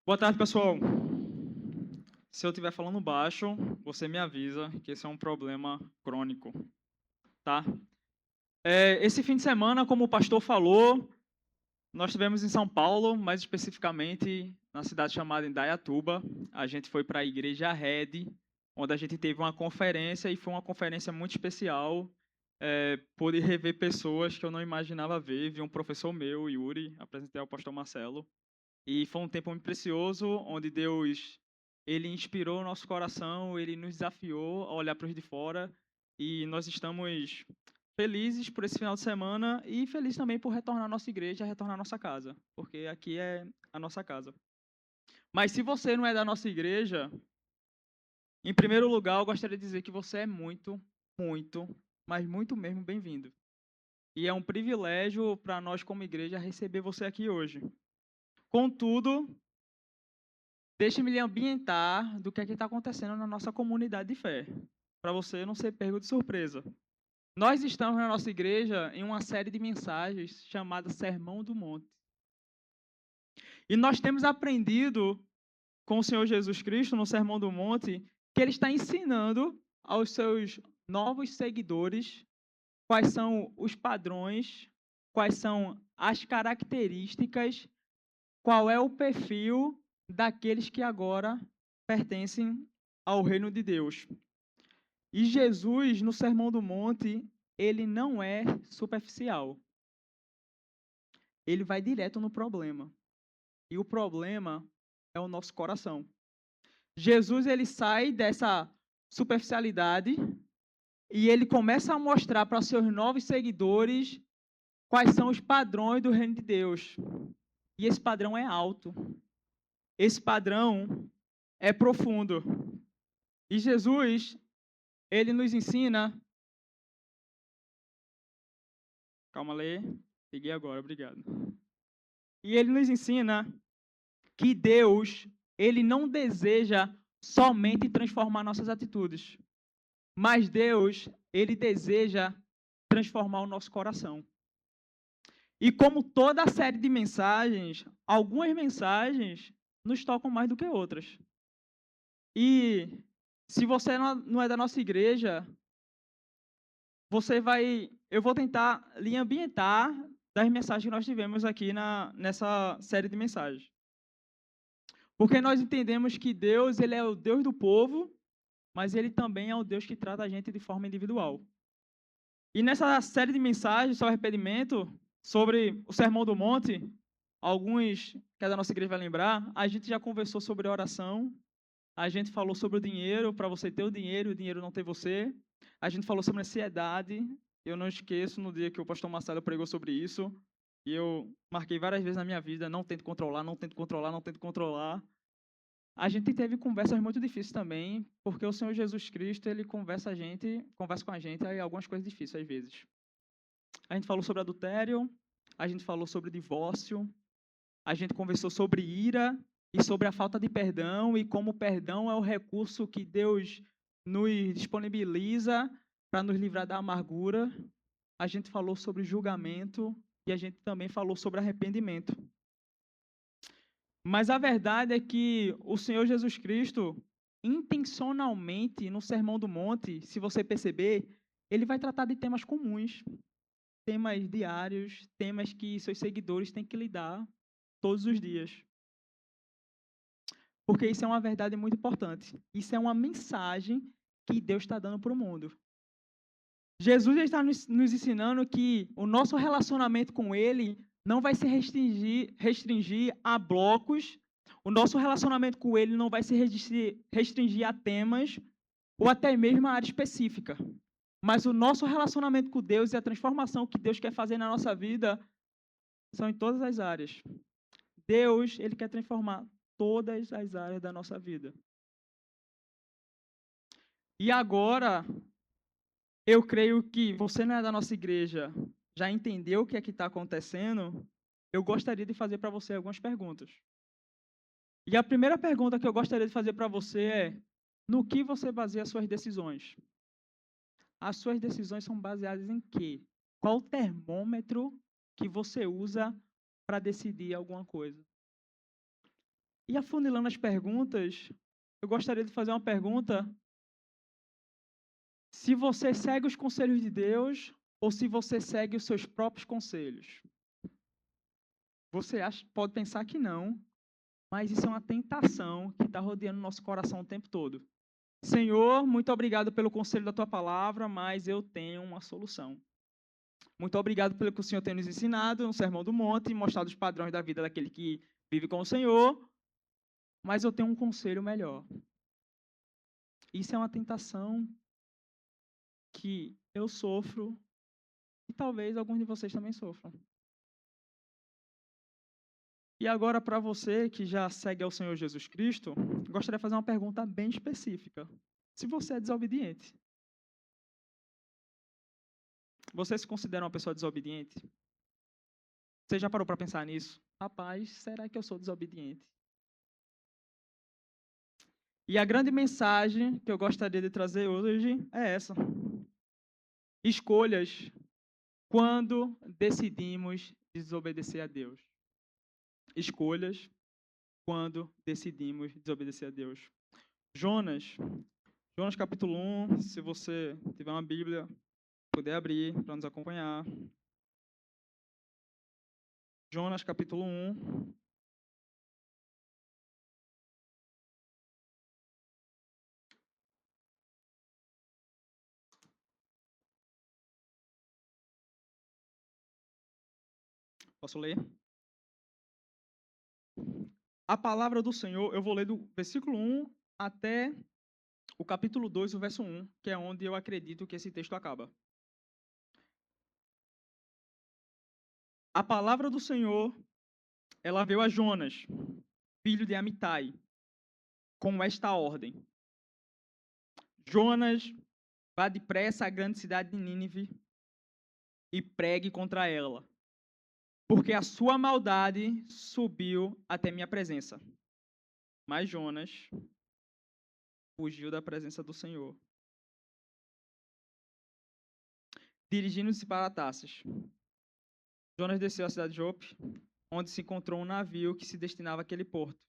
Boa tarde, pessoal. Se eu estiver falando baixo, você me avisa que esse é um problema crônico, tá? Esse fim de semana, como o pastor falou, nós estivemos em São Paulo, mais especificamente na cidade chamada Indaiatuba. A gente foi para a Igreja Red, onde a gente teve uma conferência e foi uma conferência muito especial. Pude rever pessoas que eu não imaginava ver. Vi um professor meu, Yuri, apresentei ao pastor Marcelo. E foi um tempo muito precioso, onde Deus ele inspirou o nosso coração, ele nos desafiou a olhar para os de fora. E nós estamos felizes por esse final de semana e felizes também por retornar à nossa igreja, retornar à nossa casa, porque aqui é a nossa casa. Mas se você não é da nossa igreja, em primeiro lugar, eu gostaria de dizer que você é muito, muito, mas muito mesmo bem-vindo. E é um privilégio para nós, como igreja, receber você aqui hoje. Contudo, deixe-me lhe ambientar do que é que está acontecendo na nossa comunidade de fé, para você não ser pego de surpresa. Nós estamos na nossa igreja em uma série de mensagens chamada Sermão do Monte. E nós temos aprendido com o Senhor Jesus Cristo no Sermão do Monte que ele está ensinando aos seus novos seguidores quais são os padrões, quais são as características, qual é o perfil daqueles que agora pertencem ao reino de Deus. E Jesus, no Sermão do Monte, ele não é superficial. Ele vai direto no problema. E o problema é o nosso coração. Jesus, ele sai dessa superficialidade e ele começa a mostrar para seus novos seguidores quais são os padrões do reino de Deus. E esse padrão é alto. Esse padrão é profundo. E Jesus, ele nos ensina. Calma, Lê. Peguei agora, obrigado. E ele nos ensina que Deus, ele não deseja somente transformar nossas atitudes, mas Deus, ele deseja transformar o nosso coração. E como toda a série de mensagens, algumas mensagens nos tocam mais do que outras. E se você não é da nossa igreja, eu vou tentar lhe ambientar das mensagens que nós tivemos aqui nessa série de mensagens. Porque nós entendemos que Deus, ele é o Deus do povo, mas ele também é o Deus que trata a gente de forma individual. E nessa série de mensagens sobre arrependimento, sobre o Sermão do Monte, alguns que é da nossa igreja vai lembrar, a gente já conversou sobre oração, a gente falou sobre o dinheiro, para você ter o dinheiro e o dinheiro não ter você. A gente falou sobre ansiedade. Eu não esqueço no dia que o pastor Marcelo pregou sobre isso. E eu marquei várias vezes na minha vida, não tento controlar, não tento controlar, não tento controlar. A gente teve conversas muito difíceis também, porque o Senhor Jesus Cristo, ele conversa com a gente aí algumas coisas difíceis às vezes. A gente falou sobre adultério, a gente falou sobre divórcio, a gente conversou sobre ira e sobre a falta de perdão e como o perdão é o recurso que Deus nos disponibiliza para nos livrar da amargura. A gente falou sobre julgamento e a gente também falou sobre arrependimento. Mas a verdade é que o Senhor Jesus Cristo, intencionalmente, no Sermão do Monte, se você perceber, ele vai tratar de temas comuns, temas diários, temas que seus seguidores têm que lidar todos os dias. Porque isso é uma verdade muito importante. Isso é uma mensagem que Deus está dando para o mundo. Jesus está nos ensinando que o nosso relacionamento com Ele não vai se restringir a blocos, o nosso relacionamento com Ele não vai se restringir a temas ou até mesmo a área específica. Mas o nosso relacionamento com Deus e a transformação que Deus quer fazer na nossa vida são em todas as áreas. Deus, ele quer transformar todas as áreas da nossa vida. E agora, eu creio que você não é da nossa igreja, já entendeu o que é que está acontecendo, eu gostaria de fazer para você algumas perguntas. E a primeira pergunta que eu gostaria de fazer para você é: no que você baseia as suas decisões? As suas decisões são baseadas em quê? Qual o termômetro que você usa para decidir alguma coisa? E afunilando as perguntas, eu gostaria de fazer uma pergunta: se você segue os conselhos de Deus ou se você segue os seus próprios conselhos? Você pode pensar que não, mas isso é uma tentação que está rodeando nosso coração o tempo todo. Senhor, muito obrigado pelo conselho da tua palavra, mas eu tenho uma solução. Muito obrigado pelo que o Senhor tem nos ensinado no Sermão do Monte, mostrado os padrões da vida daquele que vive com o Senhor, mas eu tenho um conselho melhor. Isso é uma tentação que eu sofro e talvez alguns de vocês também sofram. E agora, para você que já segue ao Senhor Jesus Cristo, gostaria de fazer uma pergunta bem específica. Se você é desobediente, você se considera uma pessoa desobediente? Você já parou para pensar nisso? Rapaz, será que eu sou desobediente? E a grande mensagem que eu gostaria de trazer hoje é essa. Escolhas quando decidimos desobedecer a Deus. Escolhas quando decidimos desobedecer a Deus. Jonas capítulo 1, se você tiver uma Bíblia, puder abrir para nos acompanhar. Jonas capítulo 1. Posso ler? A palavra do Senhor, eu vou ler do versículo 1 até o capítulo 2, o verso 1, que é onde eu acredito que esse texto acaba. A palavra do Senhor, ela veio a Jonas, filho de Amitai, com esta ordem: Jonas, vá depressa à grande cidade de Nínive e pregue contra ela, porque a sua maldade subiu até minha presença. Mas Jonas fugiu da presença do Senhor, dirigindo-se para Tarsis. Jonas desceu à cidade de Jope, onde se encontrou um navio que se destinava àquele porto.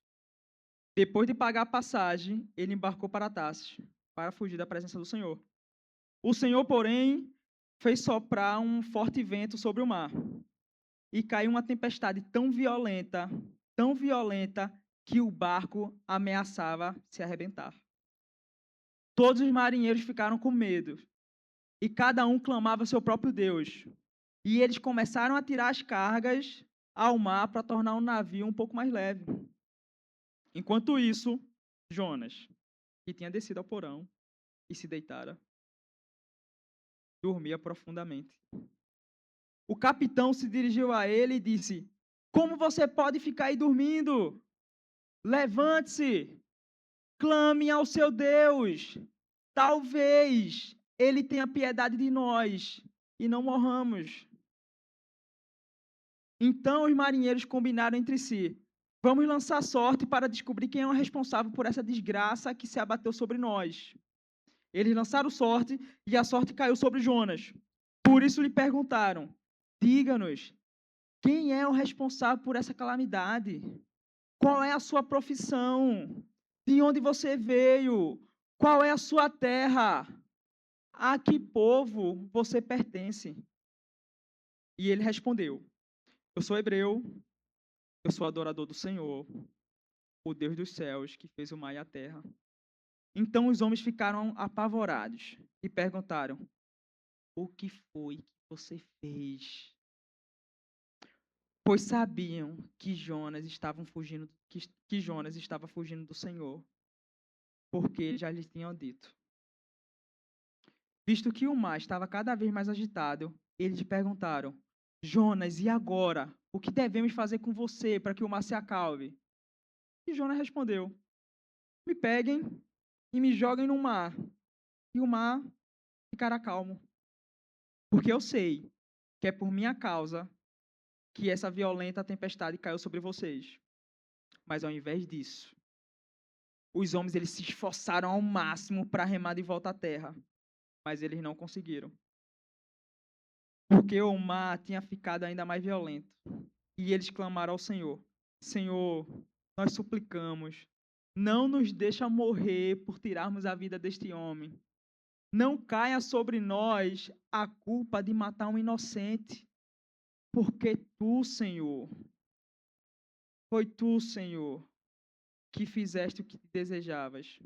Depois de pagar a passagem, ele embarcou para Tarsis, para fugir da presença do Senhor. O Senhor, porém, fez soprar um forte vento sobre o mar, e caiu uma tempestade tão violenta, que o barco ameaçava se arrebentar. Todos os marinheiros ficaram com medo, e cada um clamava ao seu próprio Deus. E eles começaram a tirar as cargas ao mar para tornar o navio um pouco mais leve. Enquanto isso, Jonas, que tinha descido ao porão e se deitara, dormia profundamente. O capitão se dirigiu a ele e disse: Como você pode ficar aí dormindo? Levante-se, clame ao seu Deus. Talvez ele tenha piedade de nós e não morramos. Então os marinheiros combinaram entre si: Vamos lançar sorte para descobrir quem é o responsável por essa desgraça que se abateu sobre nós. Eles lançaram sorte e a sorte caiu sobre Jonas. Por isso lhe perguntaram: Diga-nos, quem é o responsável por essa calamidade? Qual é a sua profissão? De onde você veio? Qual é a sua terra? A que povo você pertence? E ele respondeu: Eu sou hebreu, eu sou adorador do Senhor, o Deus dos céus, que fez o mar e a terra. Então os homens ficaram apavorados e perguntaram: O que foi que você fez? Pois sabiam que Jonas estava fugindo do Senhor, porque eles já lhes tinham dito. Visto que o mar estava cada vez mais agitado, eles lhe perguntaram: Jonas, e agora? O que devemos fazer com você para que o mar se acalme? E Jonas respondeu: Me peguem e me joguem no mar, e o mar ficará calmo. Porque eu sei que é por minha causa que essa violenta tempestade caiu sobre vocês. Mas ao invés disso, os homens eles se esforçaram ao máximo para remar de volta à terra, mas eles não conseguiram. Porque o mar tinha ficado ainda mais violento. E eles clamaram ao Senhor: Senhor, nós suplicamos, não nos deixa morrer por tirarmos a vida deste homem. Não caia sobre nós a culpa de matar um inocente, porque tu, Senhor, foi tu, Senhor, que fizeste o que desejavas.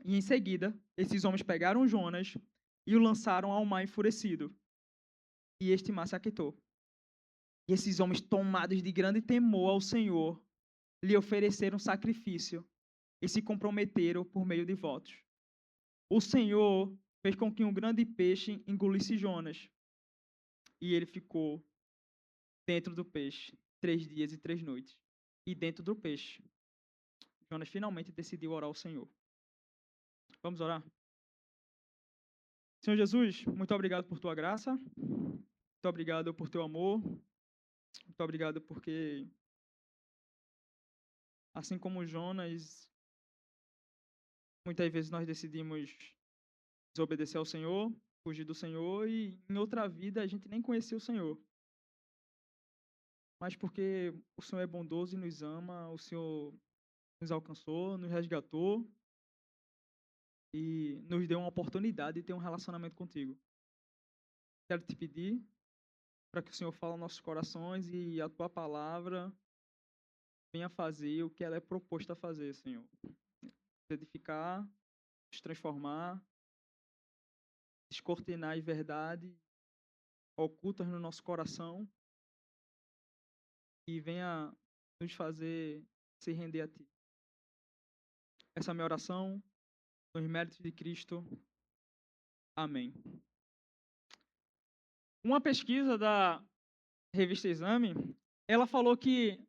E em seguida, esses homens pegaram Jonas e o lançaram ao mar enfurecido. E este mar se aquietou. E esses homens, tomados de grande temor ao Senhor, lhe ofereceram sacrifício e se comprometeram por meio de votos. O Senhor fez com que um grande peixe engolisse Jonas. E ele ficou dentro do peixe 3 dias e 3 noites. E dentro do peixe, Jonas finalmente decidiu orar ao Senhor. Vamos orar? Senhor Jesus, muito obrigado por tua graça. Muito obrigado por teu amor. Muito obrigado porque, assim como Jonas, muitas vezes nós decidimos desobedecer ao Senhor, fugir do Senhor, e em outra vida a gente nem conhecia o Senhor. Mas porque o Senhor é bondoso e nos ama, o Senhor nos alcançou, nos resgatou e nos deu uma oportunidade de ter um relacionamento contigo. Quero te pedir para que o Senhor fale aos nossos corações e a tua palavra venha fazer o que ela é proposta a fazer, Senhor. Edificar, nos transformar, descortinar as verdades ocultas no nosso coração e venha nos fazer se render a Ti. Essa é a minha oração, nos méritos de Cristo. Amém. Uma pesquisa da revista Exame, ela falou que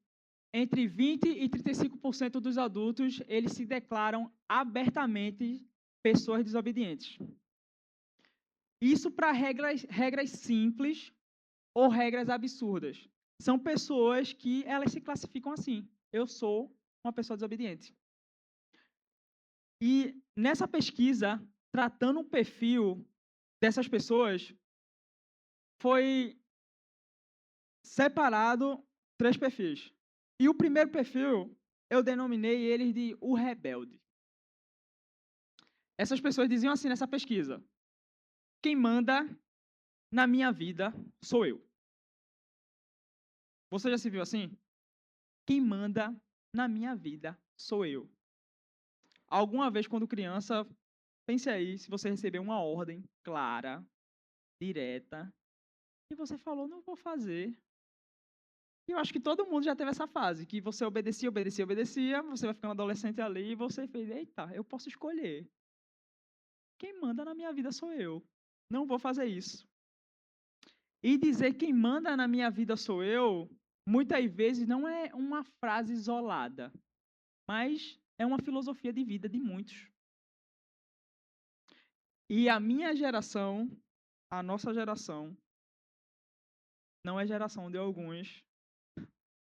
entre 20% e 35% dos adultos, eles se declaram abertamente pessoas desobedientes. Isso para regras simples ou regras absurdas. São pessoas que elas se classificam assim. Eu sou uma pessoa desobediente. E nessa pesquisa, tratando um perfil dessas pessoas, foi separado 3 perfis. E o primeiro perfil, eu denominei eles de o rebelde. Essas pessoas diziam assim nessa pesquisa: quem manda na minha vida sou eu. Você já se viu assim? Quem manda na minha vida sou eu. Alguma vez, quando criança, pense aí se você recebeu uma ordem clara, direta, e você falou, não vou fazer. E eu acho que todo mundo já teve essa fase, que você obedecia, você vai ficando adolescente ali e você fez, eita, eu posso escolher. Quem manda na minha vida sou eu. Não vou fazer isso. E dizer quem manda na minha vida sou eu, muitas vezes não é uma frase isolada, mas é uma filosofia de vida de muitos. E a minha geração, a nossa geração, não é geração de alguns,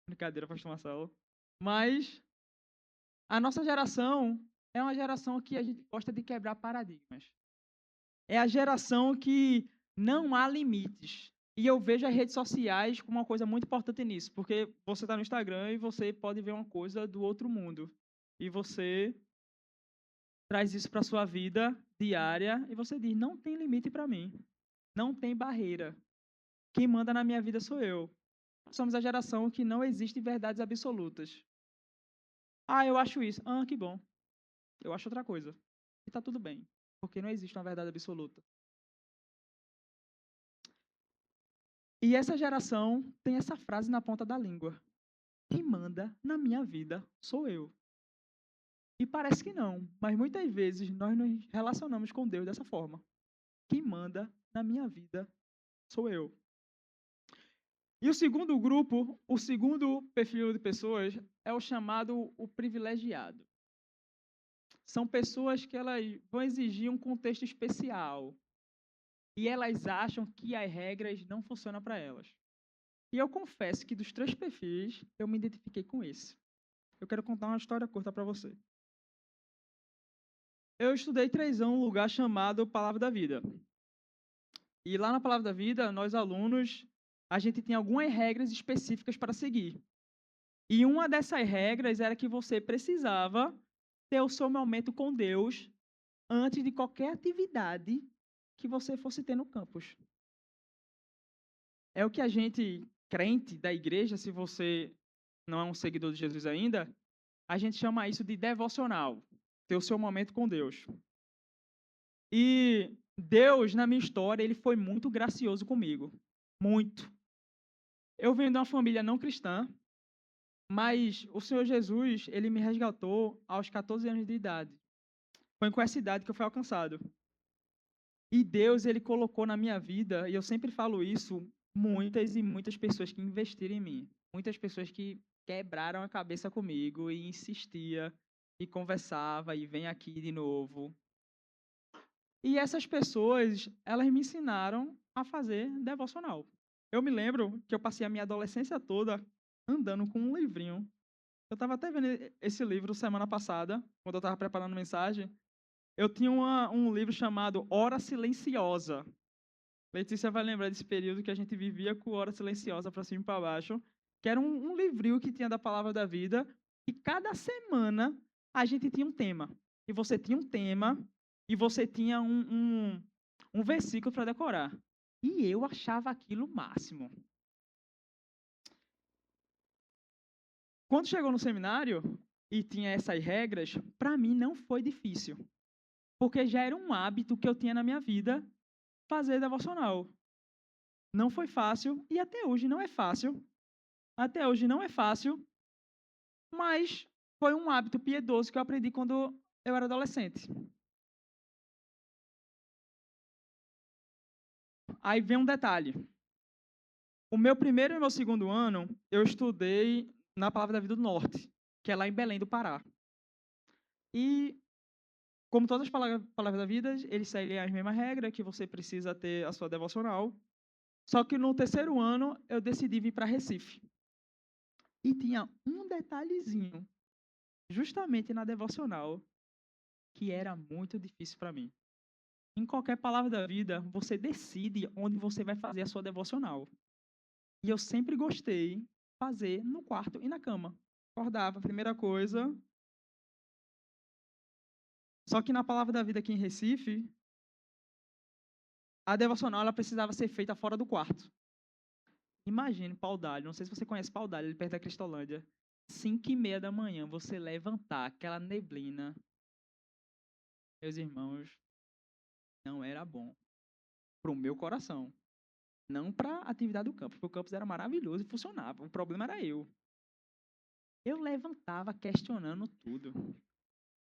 brincadeira, pastor Marcelo, mas a nossa geração é uma geração que a gente gosta de quebrar paradigmas. É a geração que não há limites. E eu vejo as redes sociais como uma coisa muito importante nisso, porque você está no Instagram e você pode ver uma coisa do outro mundo. E você traz isso para a sua vida diária e você diz, não tem limite para mim. Não tem barreira. Quem manda na minha vida sou eu. Somos a geração que não existe verdades absolutas. Ah, eu acho isso. Ah, que bom. Eu acho outra coisa. E está tudo bem, porque não existe uma verdade absoluta. E essa geração tem essa frase na ponta da língua. Quem manda na minha vida sou eu. E parece que não, mas muitas vezes nós nos relacionamos com Deus dessa forma. Quem manda na minha vida sou eu. E o segundo grupo, o segundo perfil de pessoas é o chamado o privilegiado. São pessoas que elas vão exigir um contexto especial. E elas acham que as regras não funcionam para elas. E eu confesso que dos 3 perfis, eu me identifiquei com esse. Eu quero contar uma história curta para você. Eu estudei 3 anos num lugar chamado Palavra da Vida. E lá na Palavra da Vida, nós alunos, a gente tem algumas regras específicas para seguir. E uma dessas regras era que você precisava ter o seu momento com Deus antes de qualquer atividade que você fosse ter no campus. É o que a gente, crente da igreja, se você não é um seguidor de Jesus ainda, a gente chama isso de devocional, ter o seu momento com Deus. E Deus, na minha história, ele foi muito gracioso comigo. Muito. Eu venho de uma família não cristã, mas o Senhor Jesus, ele me resgatou aos 14 anos de idade. Foi com essa idade que eu fui alcançado. E Deus, ele colocou na minha vida, e eu sempre falo isso, muitas e muitas pessoas que investiram em mim. Muitas pessoas que quebraram a cabeça comigo e insistia e conversava e vem aqui de novo. E essas pessoas, elas me ensinaram a fazer devocional. Eu me lembro que eu passei a minha adolescência toda andando com um livrinho. Eu estava até vendo esse livro semana passada, quando eu estava preparando mensagem. Eu tinha um livro chamado Hora Silenciosa. Letícia vai lembrar desse período que a gente vivia com Hora Silenciosa para cima e para baixo, que era um livrinho que tinha da Palavra da Vida, e cada semana a gente tinha um tema. E você tinha um tema, e você tinha um versículo para decorar. E eu achava aquilo o máximo. Quando chegou no seminário e tinha essas regras, para mim não foi difícil, porque já era um hábito que eu tinha na minha vida fazer devocional. Não foi fácil e até hoje não é fácil. Até hoje não é fácil, mas foi um hábito piedoso que eu aprendi quando eu era adolescente. Aí vem um detalhe. O meu primeiro e meu segundo ano, eu estudei na Palavra da Vida do Norte, que é lá em Belém do Pará. E, como todas as palavras da vida, eles seguem as mesmas regras, que você precisa ter a sua devocional. Só que no terceiro ano, eu decidi vir para Recife. E tinha um detalhezinho, justamente na devocional, que era muito difícil para mim. Em qualquer palavra da vida, você decide onde você vai fazer a sua devocional. E eu sempre gostei de fazer no quarto e na cama. Acordava, primeira coisa. Só que na palavra da vida aqui em Recife, a devocional ela precisava ser feita fora do quarto. Imagine Paudalho, não sei se você conhece Paudalho, ele perto da Cristolândia. 5h30 da manhã, você levantar aquela neblina. Meus irmãos, não era bom. Para o meu coração. Não para a atividade do campus, porque o campus era maravilhoso e funcionava. O problema era eu. Eu levantava questionando tudo.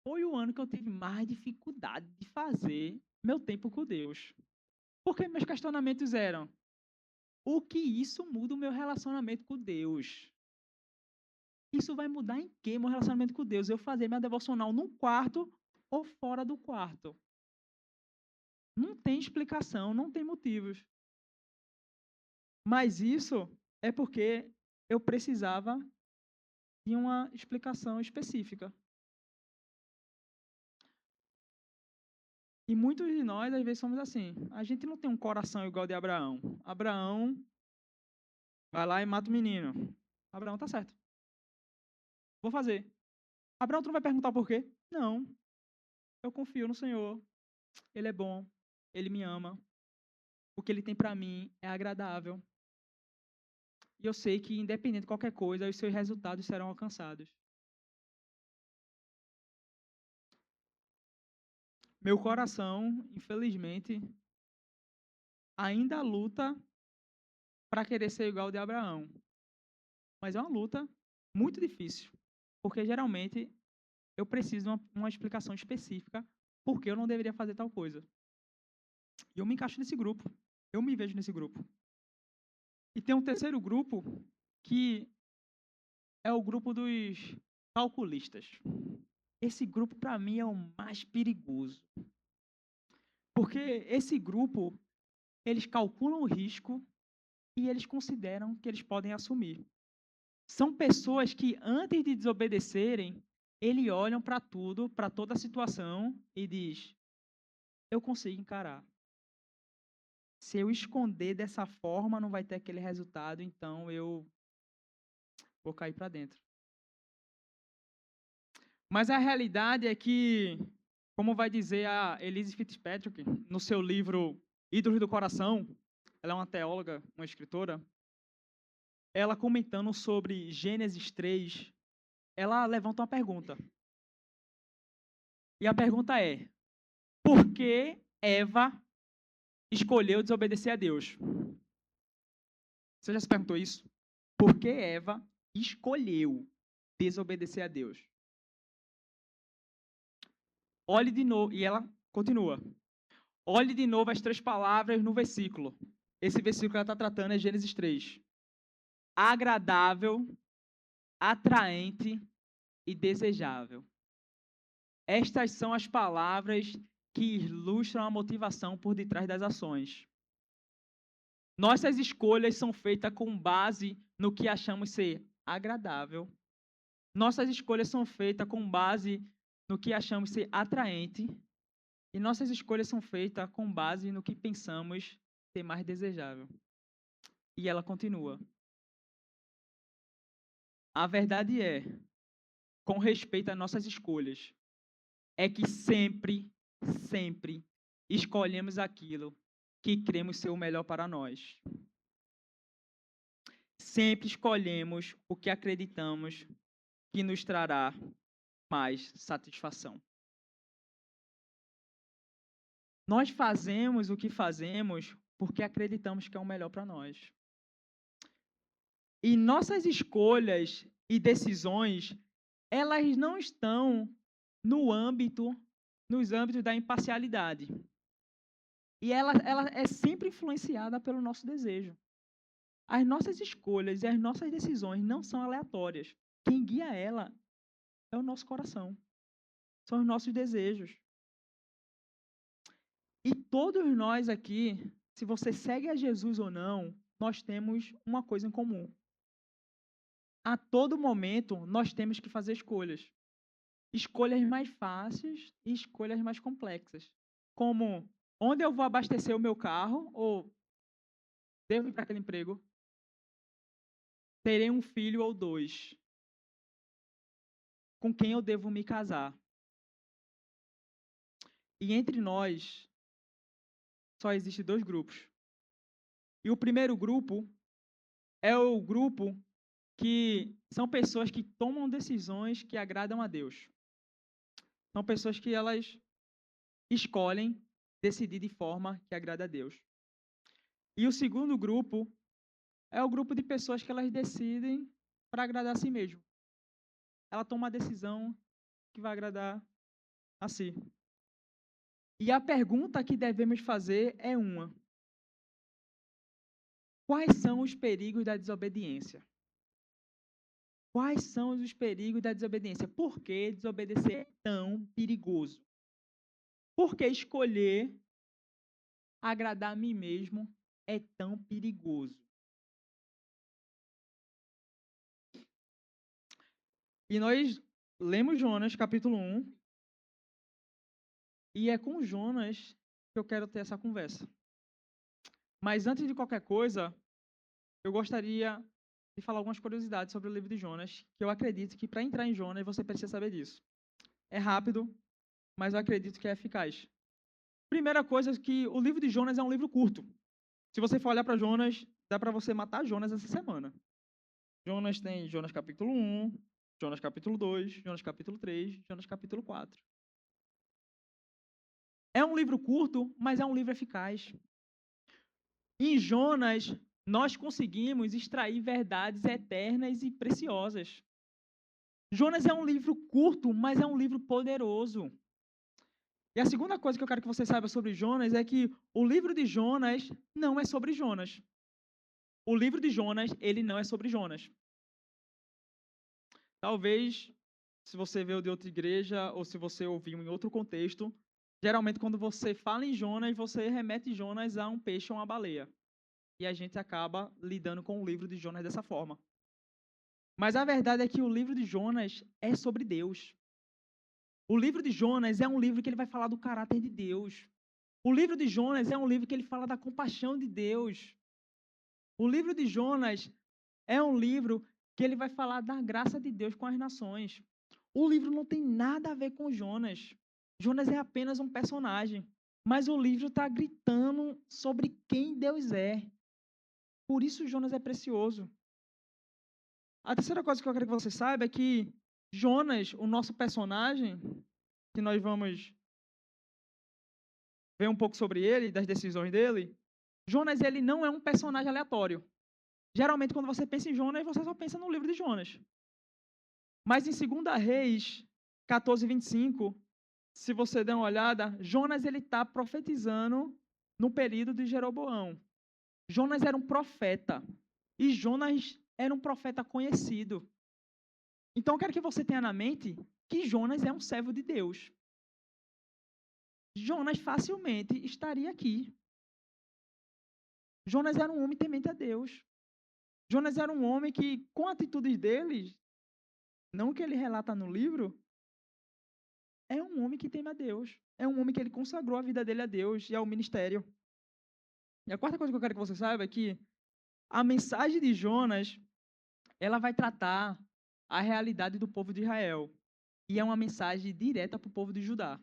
Foi o ano que eu tive mais dificuldade de fazer meu tempo com Deus. Porque meus questionamentos eram: o que isso muda o meu relacionamento com Deus? Isso vai mudar em quê meu relacionamento com Deus? Eu fazer minha devocional num quarto ou fora do quarto? Não tem explicação, não tem motivos. Mas isso é porque eu precisava de uma explicação específica. E muitos de nós, às vezes, somos assim. A gente não tem um coração igual de Abraão. Abraão vai lá e mata o menino. Abraão tá certo. Vou fazer. Abraão, tu não vai perguntar por quê? Não. Eu confio no Senhor. Ele é bom. Ele me ama. O que ele tem para mim é agradável. E eu sei que, independente de qualquer coisa, os seus resultados serão alcançados. Meu coração, infelizmente, ainda luta para querer ser igual ao de Abraão. Mas é uma luta muito difícil. Porque, geralmente, eu preciso de uma explicação específica por que eu não deveria fazer tal coisa. E eu me encaixo nesse grupo. Eu me vejo nesse grupo. E tem um terceiro grupo que é o grupo dos calculistas. Esse grupo, para mim, é o mais perigoso. Porque esse grupo, eles calculam o risco e eles consideram que eles podem assumir. São pessoas que, antes de desobedecerem, eles olham para tudo, para toda a situação e diz: eu consigo encarar. Se eu esconder dessa forma, não vai ter aquele resultado, então eu vou cair para dentro. Mas a realidade é que, como vai dizer a Elise Fitzpatrick, no seu livro Ídolos do Coração, ela é uma teóloga, uma escritora, ela comentando sobre Gênesis 3, ela levanta uma pergunta. E a pergunta é: por que Eva escolheu desobedecer a Deus? Você já se perguntou isso? Por que Eva escolheu desobedecer a Deus? Olhe de novo, e ela continua. Olhe de novo as 3 palavras no versículo. Esse versículo que ela está tratando é Gênesis 3. Agradável, atraente e desejável. Estas são as palavras que ilustram a motivação por detrás das ações. Nossas escolhas são feitas com base no que achamos ser agradável. Nossas escolhas são feitas com base no que achamos ser atraente. E nossas escolhas são feitas com base no que pensamos ser mais desejável. E ela continua. A verdade é, com respeito às nossas escolhas, é que sempre escolhemos aquilo que cremos ser o melhor para nós. Sempre escolhemos o que acreditamos que nos trará mais satisfação. Nós fazemos o que fazemos porque acreditamos que é o melhor para nós. E nossas escolhas e decisões, elas não estão nos âmbitos da imparcialidade. E ela é sempre influenciada pelo nosso desejo. As nossas escolhas e as nossas decisões não são aleatórias. Quem guia ela é o nosso coração. São os nossos desejos. E todos nós aqui, se você segue a Jesus ou não, nós temos uma coisa em comum. A todo momento, nós temos que fazer escolhas. Escolhas mais fáceis e escolhas mais complexas. Como, onde eu vou abastecer o meu carro? Ou devo ir para aquele emprego? Terei um filho ou 2? Com quem eu devo me casar? E entre nós, só existem 2 grupos. E o primeiro grupo é o grupo que são pessoas que tomam decisões que agradam a Deus. São pessoas que elas escolhem decidir de forma que agrada a Deus. E o segundo grupo é o grupo de pessoas que elas decidem para agradar a si mesmo. Ela toma uma decisão que vai agradar a si. E a pergunta que devemos fazer é uma: quais são os perigos da desobediência? Quais são os perigos da desobediência? Por que desobedecer é tão perigoso? Por que escolher agradar a mim mesmo é tão perigoso? E nós lemos Jonas, capítulo 1, e é com Jonas que eu quero ter essa conversa. Mas antes de qualquer coisa, eu gostaria de falar algumas curiosidades sobre o livro de Jonas, que eu acredito que para entrar em Jonas você precisa saber disso. É rápido, mas eu acredito que é eficaz. Primeira coisa é que o livro de Jonas é um livro curto. Se você for olhar para Jonas, dá para você matar Jonas essa semana. Jonas tem Jonas capítulo 1, Jonas capítulo 2, Jonas capítulo 3, Jonas capítulo 4. É um livro curto, mas é um livro eficaz. Em Jonas, nós conseguimos extrair verdades eternas e preciosas. Jonas é um livro curto, mas é um livro poderoso. E a segunda coisa que eu quero que você saiba sobre Jonas é que o livro de Jonas não é sobre Jonas. O livro de Jonas, ele não é sobre Jonas. Talvez, se você veio de outra igreja ou se você ouviu em outro contexto, geralmente quando você fala em Jonas, você remete Jonas a um peixe ou uma baleia. E a gente acaba lidando com o livro de Jonas dessa forma. Mas a verdade é que o livro de Jonas é sobre Deus. O livro de Jonas é um livro que ele vai falar do caráter de Deus. O livro de Jonas é um livro que ele fala da compaixão de Deus. O livro de Jonas é um livro que ele vai falar da graça de Deus com as nações. O livro não tem nada a ver com Jonas. Jonas é apenas um personagem. Mas o livro está gritando sobre quem Deus é. Por isso Jonas é precioso. A terceira coisa que eu quero que você saiba é que Jonas, o nosso personagem, que nós vamos ver um pouco sobre ele, das decisões dele, Jonas ele não é um personagem aleatório. Geralmente, quando você pensa em Jonas, você só pensa no livro de Jonas. Mas em 2 Reis 14:25, se você der uma olhada, Jonas ele está profetizando no período de Jeroboão. Jonas era um profeta. E Jonas era um profeta conhecido. Então, eu quero que você tenha na mente que Jonas é um servo de Deus. Jonas facilmente estaria aqui. Jonas era um homem temente a Deus. Jonas era um homem que, com atitudes dele, não que ele relata no livro, é um homem que teme a Deus. É um homem que ele consagrou a vida dele a Deus e ao ministério. E a quarta coisa que eu quero que você saiba é que a mensagem de Jonas, ela vai tratar a realidade do povo de Israel. E é uma mensagem direta para o povo de Judá.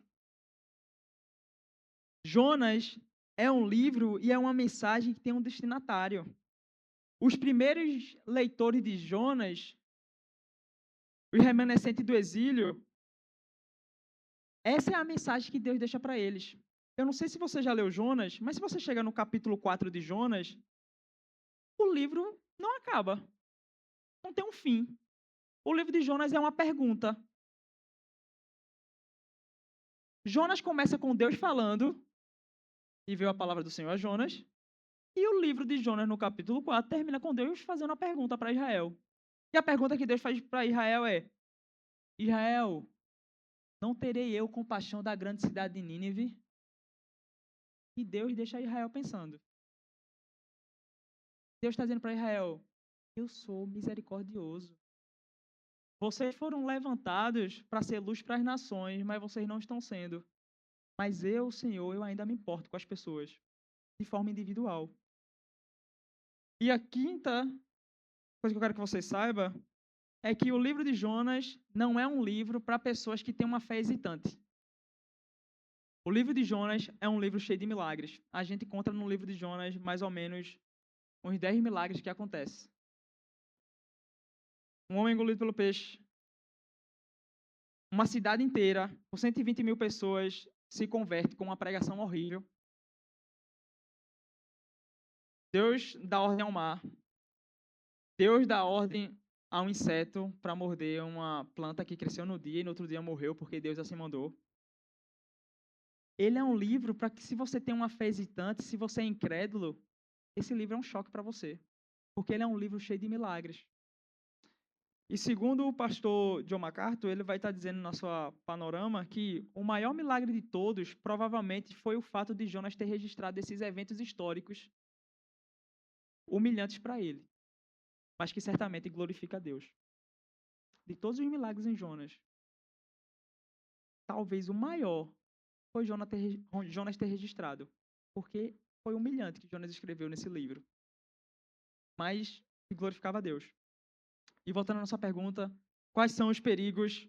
Jonas é um livro e é uma mensagem que tem um destinatário. Os primeiros leitores de Jonas, os remanescentes do exílio, essa é a mensagem que Deus deixa para eles. Eu não sei se você já leu Jonas, mas se você chega no capítulo 4 de Jonas, o livro não acaba. Não tem um fim. O livro de Jonas é uma pergunta. Jonas começa com Deus falando, e veio a palavra do Senhor a Jonas, e o livro de Jonas, no capítulo 4, termina com Deus fazendo uma pergunta para Israel. E a pergunta que Deus faz para Israel é: Israel, não terei eu compaixão da grande cidade de Nínive? E Deus deixa Israel pensando. Deus está dizendo para Israel: eu sou misericordioso. Vocês foram levantados para ser luz para as nações, mas vocês não estão sendo. Mas eu, Senhor, eu ainda me importo com as pessoas, de forma individual. E a quinta coisa que eu quero que você saiba é que o livro de Jonas não é um livro para pessoas que têm uma fé hesitante. O livro de Jonas é um livro cheio de milagres. A gente encontra no livro de Jonas mais ou menos uns 10 milagres que acontecem. Um homem engolido pelo peixe. Uma cidade inteira, com 120 mil pessoas, se converte com uma pregação horrível. Deus dá ordem ao mar. Deus dá ordem a um inseto para morder uma planta que cresceu no dia e no outro dia morreu porque Deus assim mandou. Ele é um livro para que, se você tem uma fé hesitante, se você é incrédulo, esse livro é um choque para você. Porque ele é um livro cheio de milagres. E segundo o pastor John MacArthur, ele vai estar dizendo na sua panorama que o maior milagre de todos provavelmente foi o fato de Jonas ter registrado esses eventos históricos humilhantes para ele, mas que certamente glorifica a Deus. De todos os milagres em Jonas, talvez o maior foi Jonas ter registrado, porque foi humilhante que Jonas escreveu nesse livro, mas que glorificava a Deus. E voltando à nossa pergunta, quais são os perigos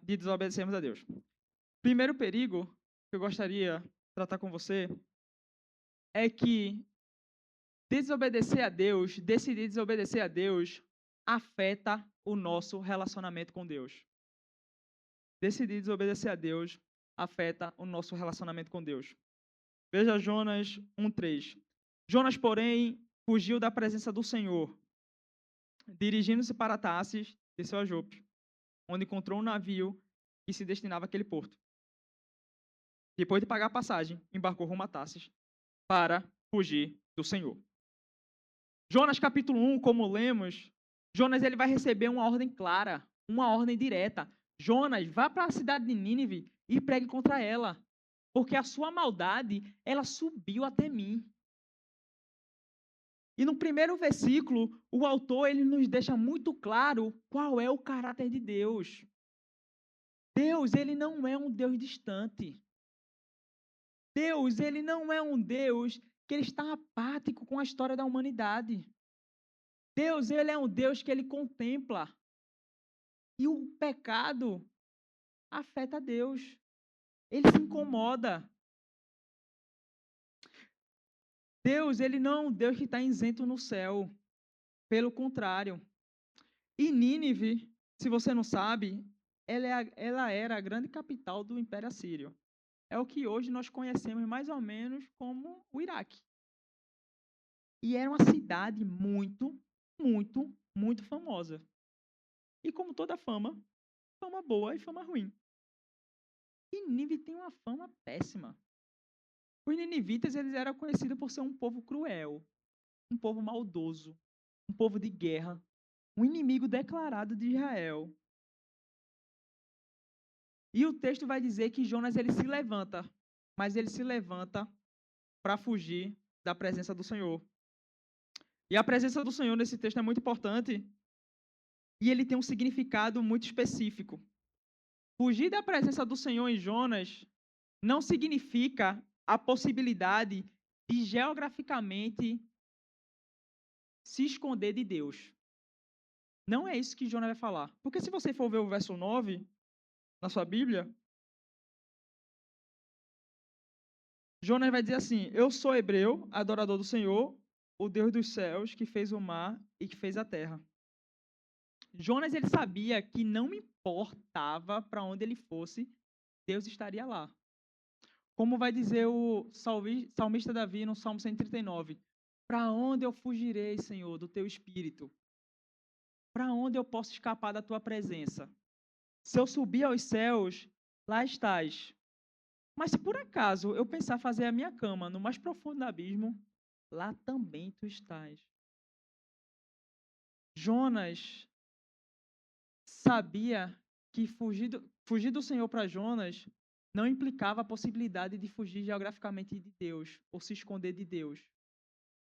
de desobedecermos a Deus? Primeiro perigo que eu gostaria de tratar com você é que decidir desobedecer a Deus, afeta o nosso relacionamento com Deus. Decidir desobedecer a Deus afeta o nosso relacionamento com Deus. Veja Jonas 1:3. Jonas, porém, fugiu da presença do Senhor. Dirigindo-se para Tarsis, desceu a Jope, onde encontrou um navio que se destinava àquele porto. Depois de pagar a passagem, embarcou rumo a Tarsis para fugir do Senhor. Jonas capítulo 1, como lemos, Jonas ele vai receber uma ordem clara, uma ordem direta. Jonas, vá para a cidade de Nínive e pregue contra ela, porque a sua maldade, ela subiu até mim. E no primeiro versículo, o autor ele nos deixa muito claro qual é o caráter de Deus. Deus, ele não é um Deus distante. Deus, ele não é um Deus que ele está apático com a história da humanidade. Deus, ele é um Deus que ele contempla. E o pecado afeta Deus. Ele se incomoda. Deus, ele não é um Deus que está isento no céu. Pelo contrário. E Nínive, se você não sabe, ela era a grande capital do Império Assírio. É o que hoje nós conhecemos mais ou menos como o Iraque. E era uma cidade muito, muito, muito famosa. E como toda fama, fama boa e fama ruim. E Nínive tem uma fama péssima. Os ninivitas, eles eram conhecidos por ser um povo cruel, um povo maldoso, um povo de guerra, um inimigo declarado de Israel. E o texto vai dizer que Jonas ele se levanta, mas ele se levanta para fugir da presença do Senhor. E a presença do Senhor nesse texto é muito importante e ele tem um significado muito específico. Fugir da presença do Senhor em Jonas não significa a possibilidade de geograficamente se esconder de Deus. Não é isso que Jonas vai falar. Porque se você for ver o verso 9 na sua Bíblia, Jonas vai dizer assim: Eu sou hebreu, adorador do Senhor, o Deus dos céus, que fez o mar e que fez a terra. Jonas ele sabia que não importava para onde ele fosse, Deus estaria lá. Como vai dizer o salmista Davi no Salmo 139: Para onde eu fugirei, Senhor, do teu espírito? Para onde eu posso escapar da tua presença? Se eu subir aos céus, lá estás. Mas se por acaso eu pensar fazer a minha cama no mais profundo abismo, lá também tu estás. Jonas sabia que fugir do Senhor para Jonas não implicava a possibilidade de fugir geograficamente de Deus ou se esconder de Deus.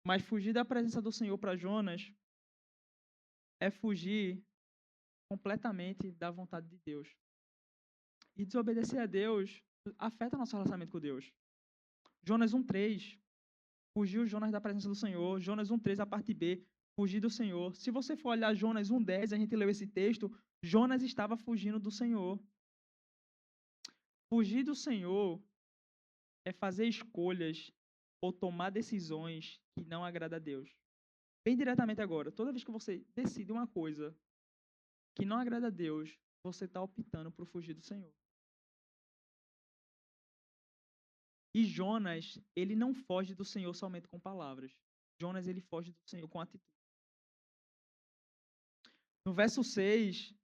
Mas fugir da presença do Senhor para Jonas é fugir completamente da vontade de Deus. E desobedecer a Deus afeta nosso relacionamento com Deus. Jonas 1:3, fugiu Jonas da presença do Senhor. Jonas 1:3, a parte B, fugir do Senhor. Se você for olhar Jonas 1:10, a gente leu esse texto, Jonas estava fugindo do Senhor. Fugir do Senhor é fazer escolhas ou tomar decisões que não agradam a Deus. Bem diretamente agora, toda vez que você decide uma coisa que não agrada a Deus, você está optando por fugir do Senhor. E Jonas, ele não foge do Senhor somente com palavras. Jonas, ele foge do Senhor com atitude. No verso 6,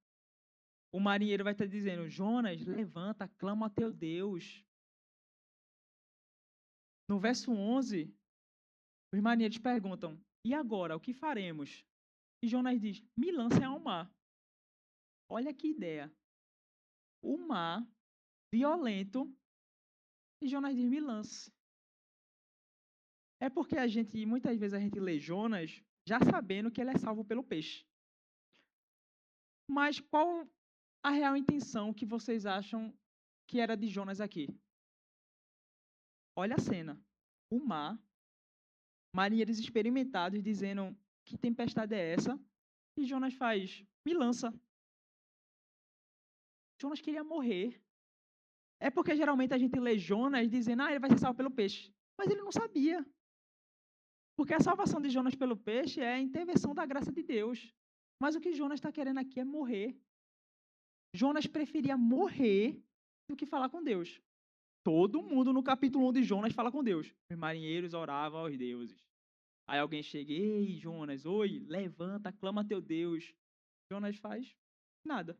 o marinheiro vai estar dizendo: Jonas, levanta, clama a teu Deus. No verso 11, os marinheiros perguntam: e agora, o que faremos? E Jonas diz: me lancem ao mar. Olha que ideia. O mar, violento, e Jonas diz: me lance. É porque muitas vezes a gente lê Jonas já sabendo que ele é salvo pelo peixe. Mas qual a real intenção que vocês acham que era de Jonas aqui? Olha a cena. O mar, marinheiros experimentados dizendo: que tempestade é essa? E Jonas faz: me lança. Jonas queria morrer. É porque geralmente a gente lê Jonas dizendo: ele vai ser salvo pelo peixe. Mas ele não sabia. Porque a salvação de Jonas pelo peixe é a intervenção da graça de Deus. Mas o que Jonas está querendo aqui é morrer. Jonas preferia morrer do que falar com Deus. Todo mundo no capítulo 1 de Jonas fala com Deus. Os marinheiros oravam aos deuses. Aí alguém chega: ei, Jonas, oi, levanta, clama a teu Deus. Jonas faz nada.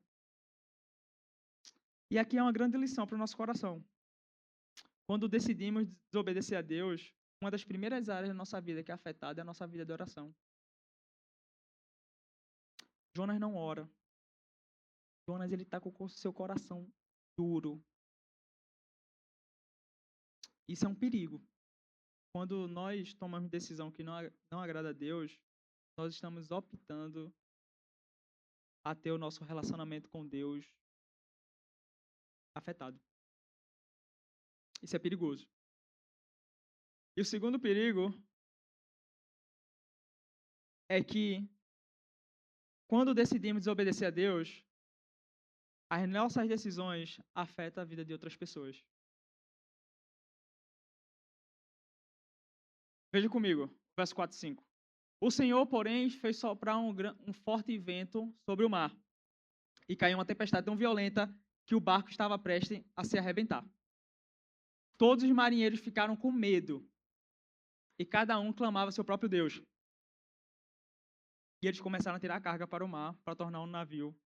E aqui é uma grande lição para o nosso coração. Quando decidimos desobedecer a Deus, uma das primeiras áreas da nossa vida que é afetada é a nossa vida de oração. Jonas não ora. Jonas ele está com o seu coração duro. Isso é um perigo. Quando nós tomamos decisão que não agrada a Deus, nós estamos optando a ter o nosso relacionamento com Deus afetado. Isso é perigoso. E o segundo perigo é que, quando decidimos desobedecer a Deus, as nossas decisões afetam a vida de outras pessoas. Veja comigo, verso 4 e 5. O Senhor, porém, fez soprar um forte vento sobre o mar, e caiu uma tempestade tão violenta que o barco estava prestes a se arrebentar. Todos os marinheiros ficaram com medo, e cada um clamava seu próprio Deus. E eles começaram a tirar a carga para o mar, para tornar o navio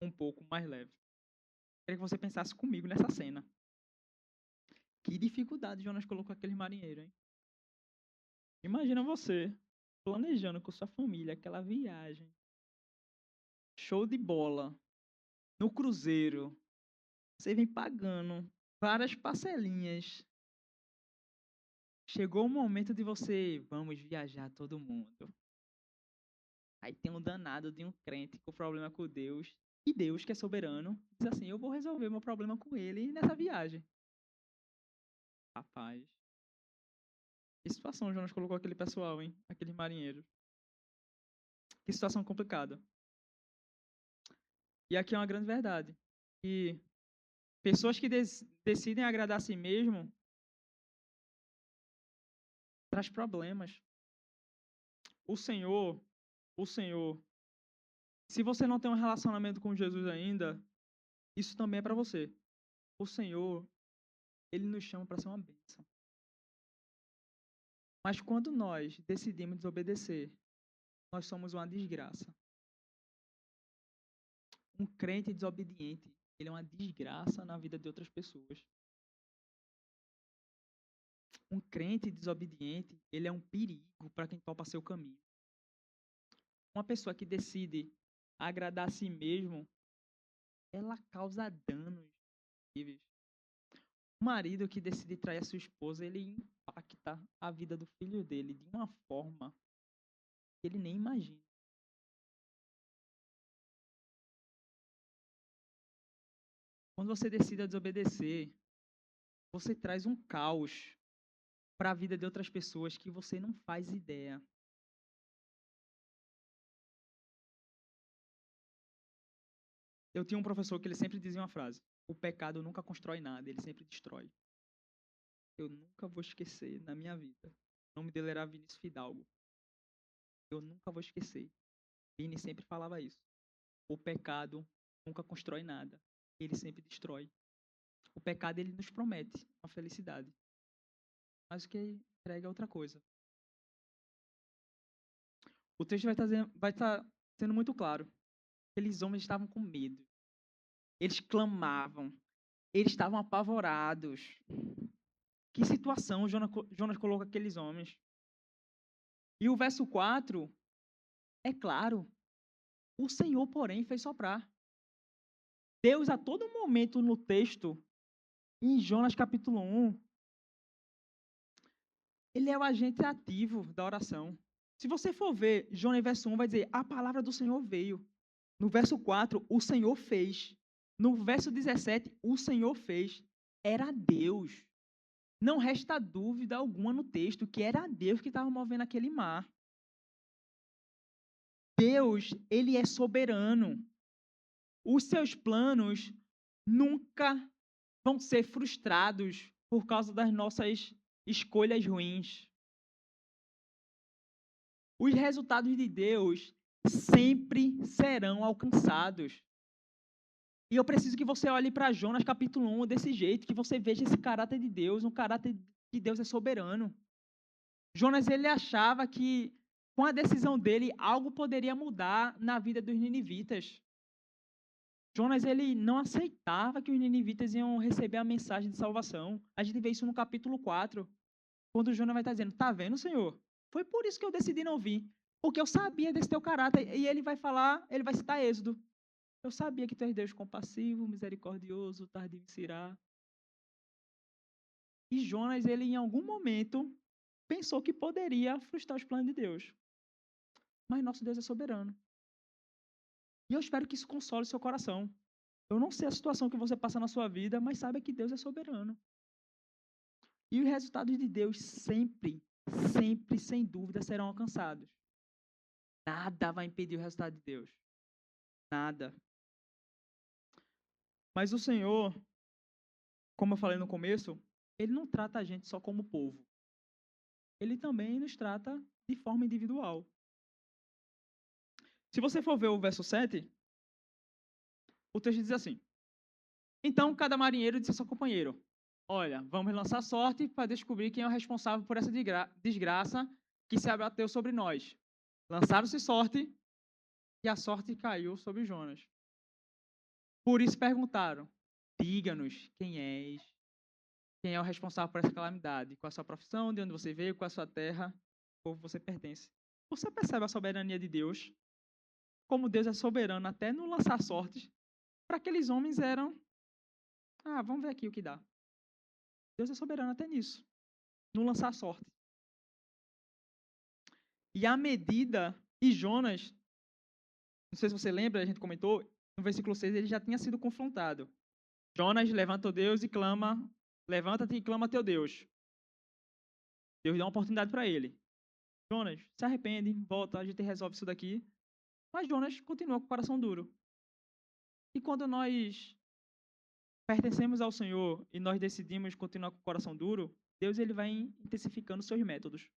um pouco mais leve. Queria que você pensasse comigo nessa cena. Que dificuldade Jonas colocou aqueles marinheiros, hein? Imagina você planejando com sua família aquela viagem. Show de bola. No cruzeiro. Você vem pagando várias parcelinhas. Chegou o momento de você, vamos viajar todo mundo. Aí tem um danado de um crente com problema com Deus. E Deus, que é soberano, diz assim, eu vou resolver meu problema com ele nessa viagem. Rapaz. Que situação Jonas colocou aquele pessoal, hein? Aqueles marinheiros. Que situação complicada. E aqui é uma grande verdade. E pessoas que decidem agradar a si mesmo traz problemas. O Senhor, se você não tem um relacionamento com Jesus ainda, isso também é para você. O Senhor, Ele nos chama para ser uma bênção. Mas quando nós decidimos desobedecer, nós somos uma desgraça. Um crente desobediente, ele é uma desgraça na vida de outras pessoas. Um crente desobediente, ele é um perigo para quem topa seu caminho. Uma pessoa que decide agradar a si mesmo, ela causa danos terríveis. Um marido que decide trair a sua esposa, ele impacta a vida do filho dele de uma forma que ele nem imagina. Quando você decide desobedecer, você traz um caos para a vida de outras pessoas que você não faz ideia. Eu tinha um professor que ele sempre dizia uma frase: o pecado nunca constrói nada, ele sempre destrói. Eu nunca vou esquecer na minha vida. O nome dele era Vinícius Fidalgo. Eu nunca vou esquecer. Vini sempre falava isso. O pecado nunca constrói nada, ele sempre destrói. O pecado, ele nos promete uma felicidade, mas o que entrega é outra coisa. O texto vai estar sendo muito claro. Aqueles homens estavam com medo. Eles clamavam. Eles estavam apavorados. Que situação Jonas coloca aqueles homens. E o verso 4, é claro. O Senhor, porém, fez soprar. Deus, a todo momento no texto, em Jonas capítulo 1, ele é o agente ativo da oração. Se você for ver, Jonas verso 1 vai dizer, a palavra do Senhor veio. No verso 4, o Senhor fez. No verso 17, o Senhor fez. Era Deus. Não resta dúvida alguma no texto que era Deus que estava movendo aquele mar. Deus, ele é soberano. Os seus planos nunca vão ser frustrados por causa das nossas escolhas ruins. Os resultados de Deus sempre serão alcançados. E eu preciso que você olhe para Jonas capítulo 1 desse jeito, que você veja esse caráter de Deus, um caráter que Deus é soberano. Jonas, ele achava que com a decisão dele, algo poderia mudar na vida dos ninivitas. Jonas, ele não aceitava que os ninivitas iam receber a mensagem de salvação. A gente vê isso no capítulo 4, quando Jonas vai estar dizendo, tá vendo, Senhor? Foi por isso que eu decidi não vir, porque eu sabia desse teu caráter. E ele vai falar, ele vai citar Êxodo. Eu sabia que tu és Deus compassivo, misericordioso, tardio em se irar. E Jonas, ele em algum momento, pensou que poderia frustrar os planos de Deus. Mas nosso Deus é soberano. E eu espero que isso console seu coração. Eu não sei a situação que você passa na sua vida, mas saiba que Deus é soberano. E os resultados de Deus sempre, sempre, sem dúvida, serão alcançados. Nada vai impedir o resultado de Deus. Nada. Mas o Senhor, como eu falei no começo, ele não trata a gente só como povo. Ele também nos trata de forma individual. Se você for ver o verso 7, o texto diz assim: Então cada marinheiro disse ao seu companheiro: Olha, vamos lançar sorte para descobrir quem é o responsável por essa desgraça que se abateu sobre nós. Lançaram-se sorte e a sorte caiu sobre Jonas. Por isso perguntaram: Diga-nos quem és, quem é o responsável por essa calamidade, qual a sua profissão, de onde você veio, qual a sua terra, povo você pertence. Você percebe a soberania de Deus? Como Deus é soberano até no lançar sortes, para aqueles homens eram, vamos ver aqui o que dá. Deus é soberano até nisso, no lançar sorte. E à medida, e Jonas, não sei se você lembra, a gente comentou, no versículo 6 ele já tinha sido confrontado. Jonas levanta Deus e clama, levanta-te e clama a teu Deus. Deus dá uma oportunidade para ele. Jonas, se arrepende, volta, a gente resolve isso daqui. Mas Jonas continua com o coração duro. E quando nós pertencemos ao Senhor e nós decidimos continuar com o coração duro, Deus ele vai intensificando seus métodos.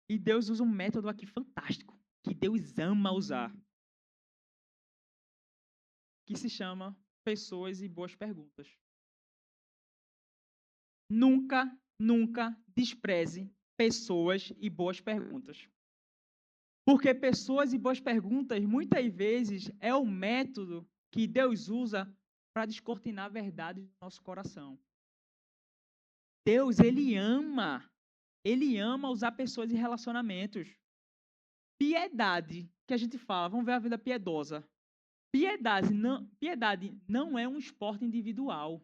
E Deus usa um método aqui fantástico, que Deus ama usar, que se chama pessoas e boas perguntas. Nunca despreze pessoas e boas perguntas. Porque pessoas e boas perguntas, muitas vezes, é o método que Deus usa para descortinar a verdade do nosso coração. Deus, Ele ama usar pessoas e relacionamentos. Piedade, que a gente fala, vamos ver a vida piedosa. Piedade não é um esporte individual.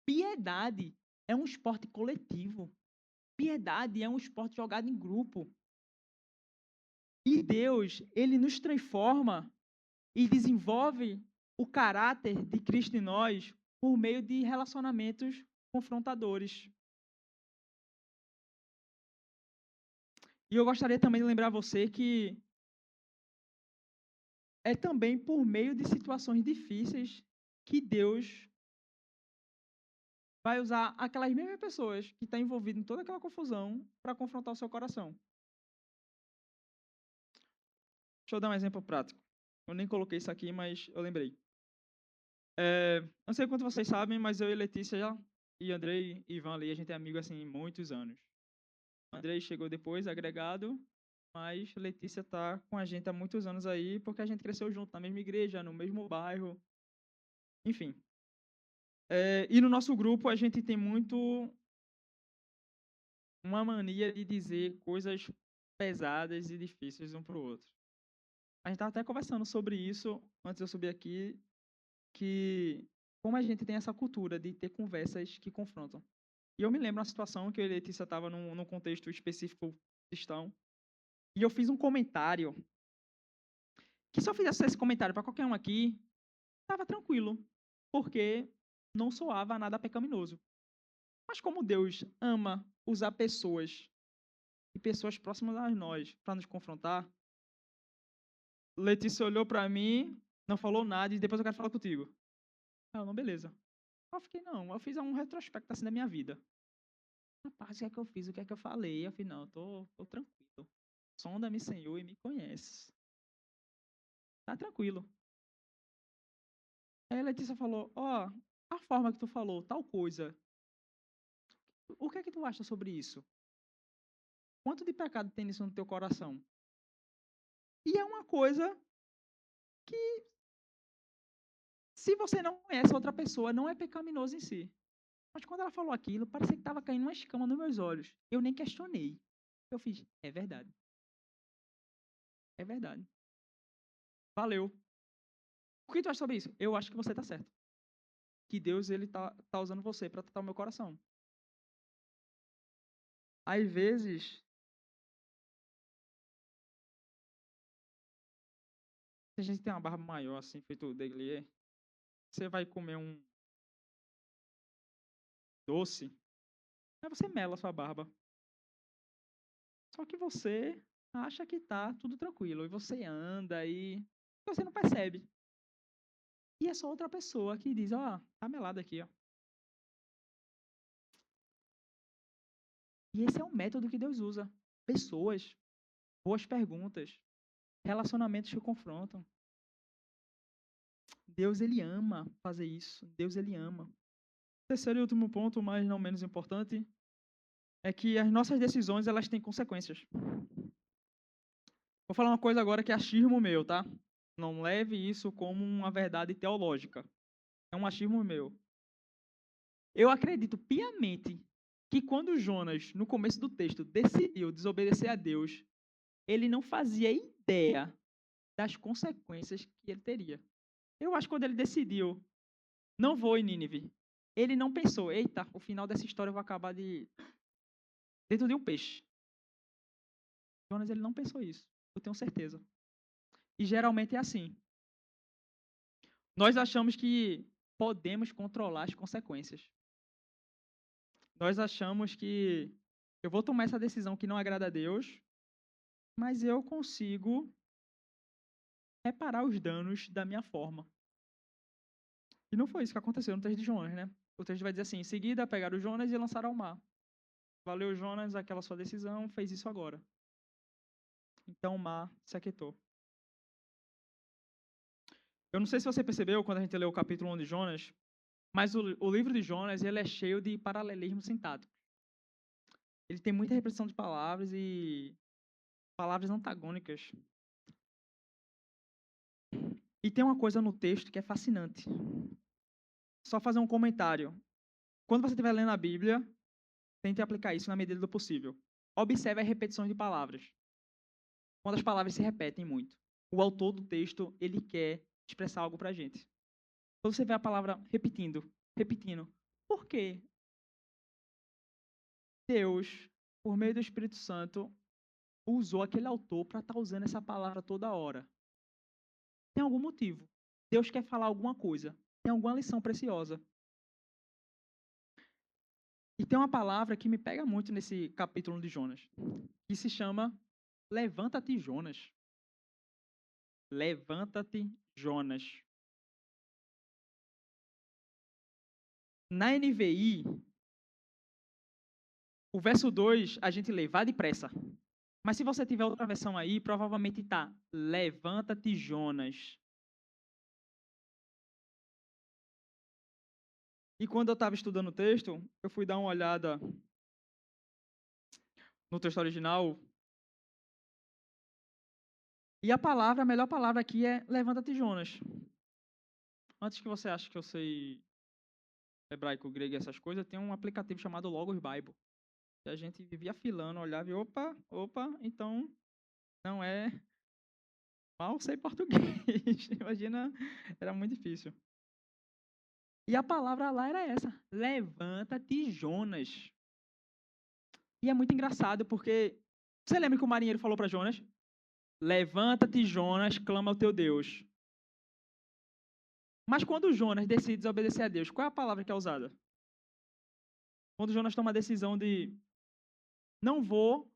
Piedade é um esporte coletivo. Piedade é um esporte jogado em grupo. E Deus, ele nos transforma e desenvolve o caráter de Cristo em nós por meio de relacionamentos confrontadores. E eu gostaria também de lembrar você que é também por meio de situações difíceis que Deus vai usar aquelas mesmas pessoas que estão envolvidas em toda aquela confusão para confrontar o seu coração. Deixa eu dar um exemplo prático. Eu nem coloquei isso aqui, mas eu lembrei. Não sei quanto vocês sabem, mas eu e Letícia e Andrei e Ivan ali, a gente é amigo assim muitos anos. O Andrei chegou depois, agregado, mas Letícia tá com a gente há muitos anos aí, porque a gente cresceu junto, na mesma igreja, no mesmo bairro, enfim. E no nosso grupo a gente tem muito uma mania de dizer coisas pesadas e difíceis um para o outro. A gente estava até conversando sobre isso antes de eu subir aqui, que como a gente tem essa cultura de ter conversas que confrontam. E eu me lembro uma situação que eu e a Letícia estava num contexto específico cristão, e eu fiz um comentário, que se eu fizesse esse comentário para qualquer um aqui, estava tranquilo, porque não soava nada pecaminoso. Mas como Deus ama usar pessoas e pessoas próximas a nós para nos confrontar, Letícia olhou para mim, não falou nada e depois eu quero falar contigo. Não, beleza. Eu fiquei, não, eu fiz um retrospecto assim da minha vida. Rapaz, o que é que eu fiz? O que é que eu falei? Eu falei, não, tô tranquilo. Sonda-me, Senhor, e me conhece. Tá tranquilo. Aí a Letícia falou, a forma que tu falou, tal coisa. O que é que tu acha sobre isso? Quanto de pecado tem nisso no teu coração? E é uma coisa que, se você não conhece outra pessoa, não é pecaminoso em si. Mas quando ela falou aquilo, parecia que estava caindo uma escama nos meus olhos. Eu nem questionei. Eu fiz, é verdade. É verdade. Valeu. O que tu acha sobre isso? Eu acho que você está certo. Que Deus ele tá usando você para tratar o meu coração. Às vezes, se a gente tem uma barba maior, assim, feito deglia, você vai comer um doce, aí você mela a sua barba. Só que você acha que tá tudo tranquilo. E você anda aí. que você não percebe. E é só outra pessoa que diz, ó, tá melado aqui, ó. E esse é o método que Deus usa. Pessoas, boas perguntas, relacionamentos que confrontam. Deus, ele ama fazer isso. Deus, ele ama. Terceiro e último ponto, mas não menos importante, é que as nossas decisões, elas têm consequências. Vou falar uma coisa agora que é achismo meu, tá? Não leve isso como uma verdade teológica. É um achismo meu. Eu acredito piamente que quando Jonas, no começo do texto, decidiu desobedecer a Deus, ele não fazia ideia das consequências que ele teria. Eu acho que quando ele decidiu, não vou em Nínive, ele não pensou, eita, o final dessa história eu vou acabar dentro de um peixe. Jonas, ele não pensou isso, eu tenho certeza. E geralmente é assim. Nós achamos que podemos controlar as consequências. Nós achamos que eu vou tomar essa decisão que não agrada a Deus, mas eu consigo reparar os danos da minha forma. E não foi isso que aconteceu no texto de Jonas, né? O texto vai dizer assim, em seguida pegaram o Jonas e lançaram ao mar. Valeu, Jonas, aquela sua decisão, fez isso agora. Então o mar se aquietou. Eu não sei se você percebeu quando a gente leu o capítulo 1 de Jonas, mas o livro de Jonas, ele é cheio de paralelismo sintático. Ele tem muita repetição de palavras e palavras antagônicas. E tem uma coisa no texto que é fascinante. Só fazer um comentário. Quando você estiver lendo a Bíblia, tente aplicar isso na medida do possível. Observe as repetições de palavras. Quando as palavras se repetem muito. O autor do texto, ele quer expressar algo para a gente. Quando você vê a palavra repetindo, por quê? Deus, por meio do Espírito Santo, usou aquele autor para estar usando essa palavra toda hora. Tem algum motivo. Deus quer falar alguma coisa. Tem alguma lição preciosa. E tem uma palavra que me pega muito nesse capítulo de Jonas, que se chama Levanta-te, Jonas. Levanta-te, Jonas. Na NVI, o verso 2, a gente lê, vá depressa. Mas se você tiver outra versão aí, provavelmente tá, levanta-te, Jonas. E quando eu estava estudando o texto, eu fui dar uma olhada no texto original. E a melhor palavra aqui é levanta-te, Jonas. Antes que você ache que eu sei hebraico, grego e essas coisas, tem um aplicativo chamado Logos Bible. E a gente vivia filando, olhava e opa, então não é mal sei português. Imagina, era muito difícil. E a palavra lá era essa: levanta-te, Jonas. E é muito engraçado porque você lembra que o marinheiro falou para Jonas? Levanta-te, Jonas, clama ao teu Deus. Mas quando Jonas decide desobedecer a Deus, qual é a palavra que é usada? Quando Jonas toma a decisão de não vou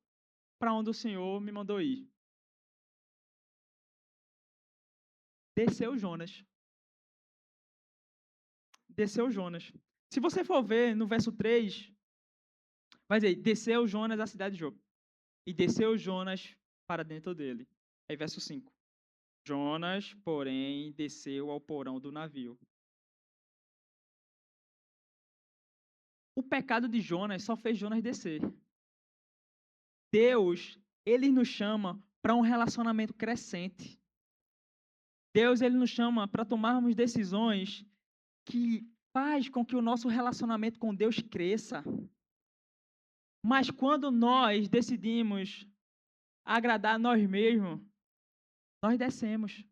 para onde o Senhor me mandou ir. Desceu Jonas. Desceu Jonas. Se você for ver no verso 3, vai dizer, desceu Jonas à cidade de Jope. E desceu Jonas para dentro dele. Aí verso 5. Jonas, porém, desceu ao porão do navio. O pecado de Jonas só fez Jonas descer. Deus, ele nos chama para um relacionamento crescente. Deus, ele nos chama para tomarmos decisões que faz com que o nosso relacionamento com Deus cresça. Mas quando nós decidimos agradar a nós mesmos, nós descemos.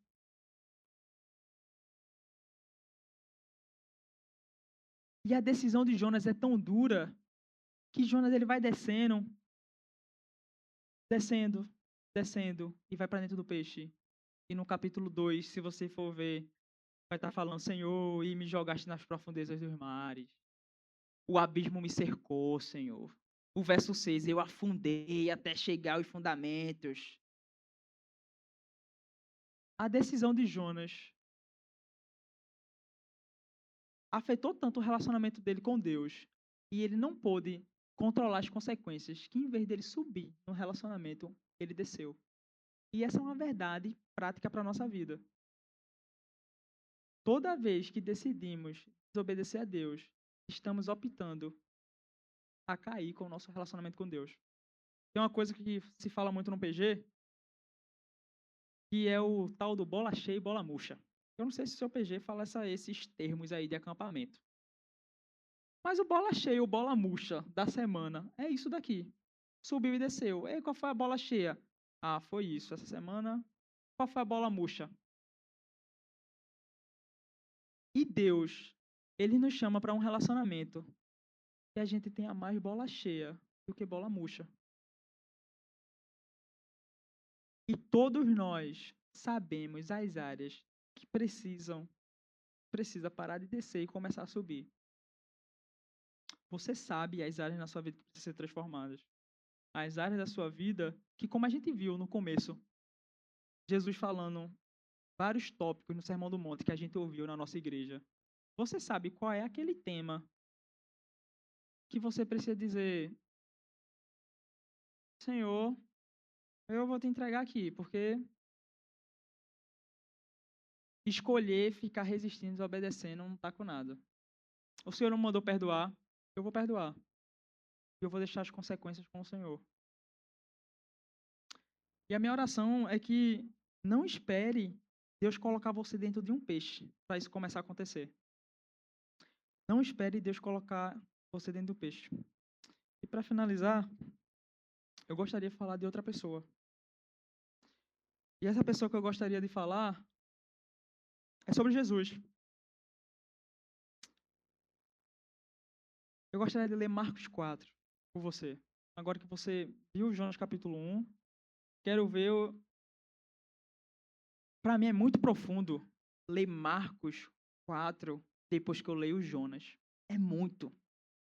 E a decisão de Jonas é tão dura que Jonas ele vai descendo, descendo e vai para dentro do peixe. E no capítulo 2, se você for ver, vai estar falando, Senhor, e me jogaste nas profundezas dos mares. O abismo me cercou, Senhor. O verso 6, eu afundei até chegar aos fundamentos. A decisão de Jonas afetou tanto o relacionamento dele com Deus e ele não pôde controlar as consequências, que em vez dele subir no relacionamento, ele desceu. E essa é uma verdade prática para a nossa vida. Toda vez que decidimos desobedecer a Deus, estamos optando a cair com o nosso relacionamento com Deus. Tem uma coisa que se fala muito no PG, que é o tal do bola cheia e bola murcha. Eu não sei se o seu PG fala esses termos aí de acampamento. Mas o bola cheia, o bola murcha da semana é isso daqui. Subiu e desceu. E qual foi a bola cheia? Ah, foi isso. Essa semana, qual foi a bola murcha? E Deus, ele nos chama para um relacionamento que a gente tenha mais bola cheia do que bola murcha. E todos nós sabemos as áreas que precisa parar de descer e começar a subir. Você sabe as áreas na sua vida que precisam ser transformadas. As áreas da sua vida que, como a gente viu no começo, Jesus falando vários tópicos no Sermão do Monte que a gente ouviu na nossa igreja. Você sabe qual é aquele tema que você precisa dizer: Senhor, eu vou te entregar aqui, porque escolher ficar resistindo, desobedecendo, não está com nada. O Senhor não mandou perdoar, eu vou perdoar. E eu vou deixar as consequências com o Senhor. E a minha oração é que não espere Deus colocar você dentro de um peixe para isso começar a acontecer. Não espere Deus colocar você dentro do peixe. E para finalizar, eu gostaria de falar de outra pessoa. E essa pessoa que eu gostaria de falar é sobre Jesus. Eu gostaria de ler Marcos 4 com você. Agora que você viu Jonas capítulo 1, quero ver. Para mim é muito profundo ler Marcos 4 depois que eu leio Jonas. É muito.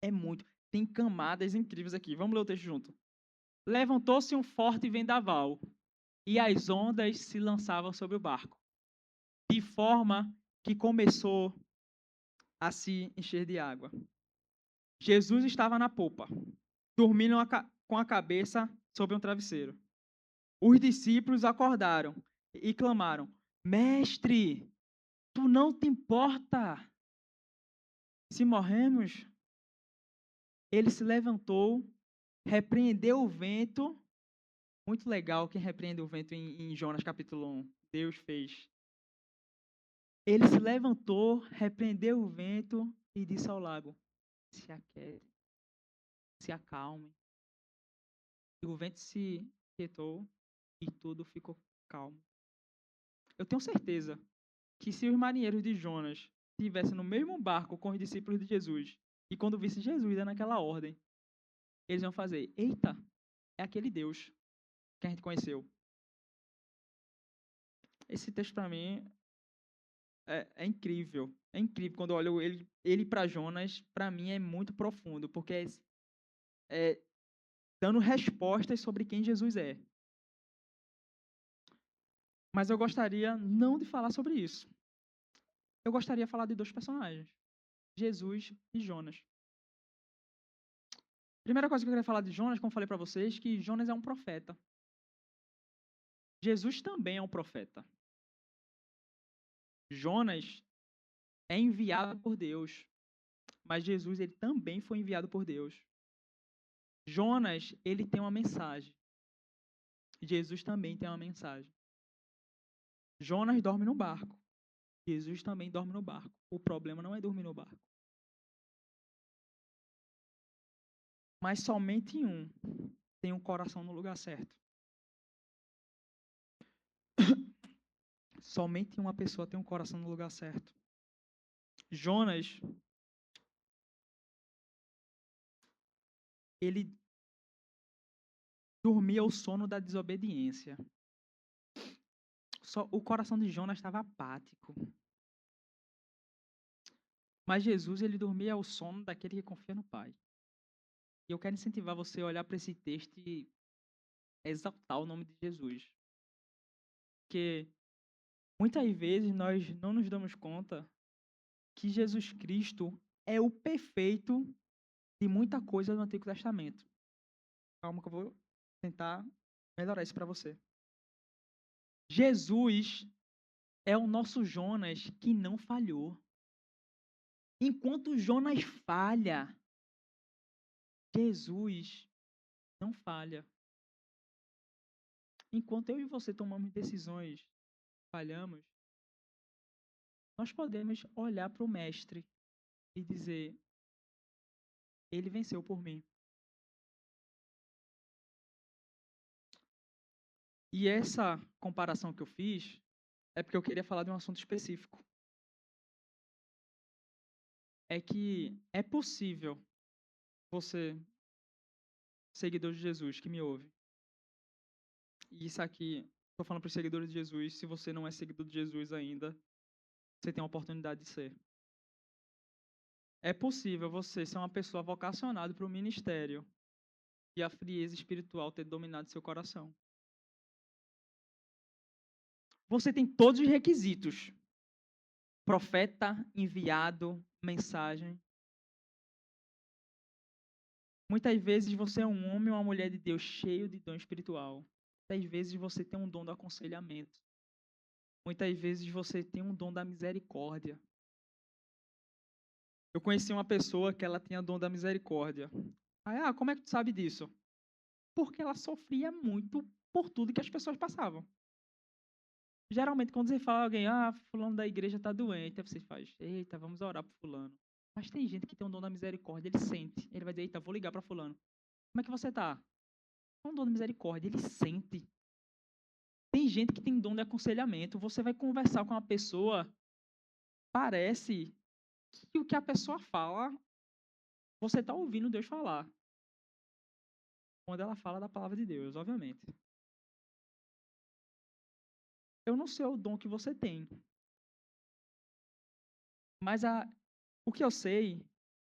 É muito. Tem camadas incríveis aqui. Vamos ler o texto junto. Levantou-se um forte vendaval e as ondas se lançavam sobre o barco, de forma que começou a se encher de água. Jesus estava na popa, dormindo com a cabeça sobre um travesseiro. Os discípulos acordaram e clamaram: Mestre, tu não te importa se morremos? Ele se levantou, repreendeu o vento. Muito legal quem repreende o vento em Jonas capítulo 1. Deus fez. Ele se levantou, repreendeu o vento e disse ao lago: se aquiete, se acalme. E o vento se quietou e tudo ficou calmo. Eu tenho certeza que se os marinheiros de Jonas estivessem no mesmo barco com os discípulos de Jesus e quando visse Jesus dando aquela ordem, eles iam fazer: eita, é aquele Deus que a gente conheceu. Esse texto para mim é incrível. É incrível quando eu olho ele para Jonas, para mim é muito profundo, porque é dando respostas sobre quem Jesus é. Mas eu gostaria não de falar sobre isso. Eu gostaria de falar de dois personagens, Jesus e Jonas. Primeira coisa que eu queria falar de Jonas, como falei para vocês, que Jonas é um profeta. Jesus também é um profeta. Jonas é enviado por Deus, mas Jesus ele também foi enviado por Deus. Jonas, ele tem uma mensagem. Jesus também tem uma mensagem. Jonas dorme no barco. Jesus também dorme no barco. O problema não é dormir no barco. Mas somente um tem um coração no lugar certo. Somente uma pessoa tem um coração no lugar certo. Jonas, ele dormia o sono da desobediência. O coração de Jonas estava apático. Mas Jesus, ele dormia o sono daquele que confia no Pai. E eu quero incentivar você a olhar para esse texto e exaltar o nome de Jesus. Porque Muitas vezes nós não nos damos conta que Jesus Cristo é o perfeito de muita coisa do Antigo Testamento. Calma que eu vou tentar melhorar isso para você. Jesus é o nosso Jonas que não falhou. Enquanto Jonas falha, Jesus não falha. Enquanto eu e você tomamos decisões, falhamos, nós podemos olhar para o Mestre e dizer: Ele venceu por mim. E essa comparação que eu fiz é porque eu queria falar de um assunto específico. É que é possível você, seguidor de Jesus, que me ouve, e isso aqui, estou falando para os seguidores de Jesus, se você não é seguidor de Jesus ainda, você tem a oportunidade de ser. É possível você ser uma pessoa vocacionada para o ministério e a frieza espiritual ter dominado seu coração. Você tem todos os requisitos: profeta, enviado, mensagem. Muitas vezes você é um homem ou uma mulher de Deus cheio de dom espiritual. Muitas vezes você tem um dom do aconselhamento. Muitas vezes você tem um dom da misericórdia. Eu conheci uma pessoa que ela tinha dom da misericórdia. Aí, como é que tu sabe disso? Porque ela sofria muito por tudo que as pessoas passavam. Geralmente, quando você fala a alguém, fulano da igreja está doente, aí você faz, eita, vamos orar por fulano. Mas tem gente que tem um dom da misericórdia, ele sente. Ele vai dizer, eita, vou ligar para fulano. Como é que você tá? É um dom da misericórdia, ele sente. Tem gente que tem dom de aconselhamento. Você vai conversar com uma pessoa, parece que o que a pessoa fala, você está ouvindo Deus falar. Quando ela fala da palavra de Deus, obviamente. Eu não sei o dom que você tem. Mas o que eu sei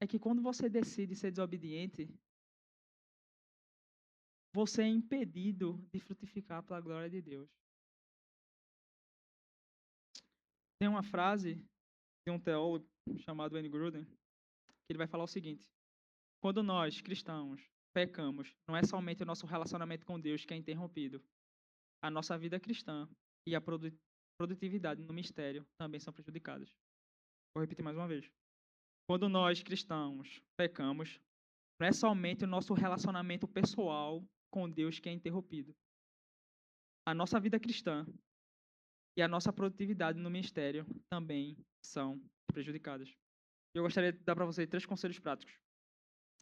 é que quando você decide ser desobediente, você é impedido de frutificar pela glória de Deus. Tem uma frase de um teólogo chamado Wayne Grudem, que ele vai falar o seguinte: quando nós, cristãos, pecamos, não é somente o nosso relacionamento com Deus que é interrompido. A nossa vida cristã e a produtividade no mistério também são prejudicadas. Vou repetir mais uma vez. Quando nós, cristãos, pecamos, não é somente o nosso relacionamento pessoal com Deus que é interrompido. A nossa vida cristã e a nossa produtividade no ministério também são prejudicadas. Eu gostaria de dar para você 3 conselhos práticos.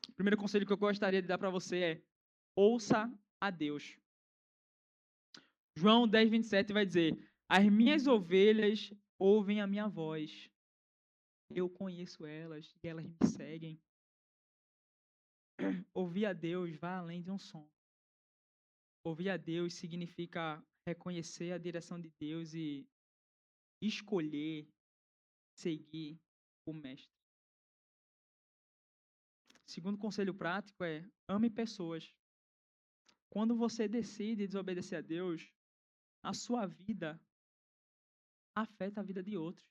O primeiro conselho que eu gostaria de dar para você é: ouça a Deus. João 10:27 vai dizer: as minhas ovelhas ouvem a minha voz. Eu conheço elas e elas me seguem. Ouvir a Deus vai além de um som. Ouvir a Deus significa reconhecer a direção de Deus e escolher seguir o Mestre. Segundo conselho prático é: ame pessoas. Quando você decide desobedecer a Deus, a sua vida afeta a vida de outros.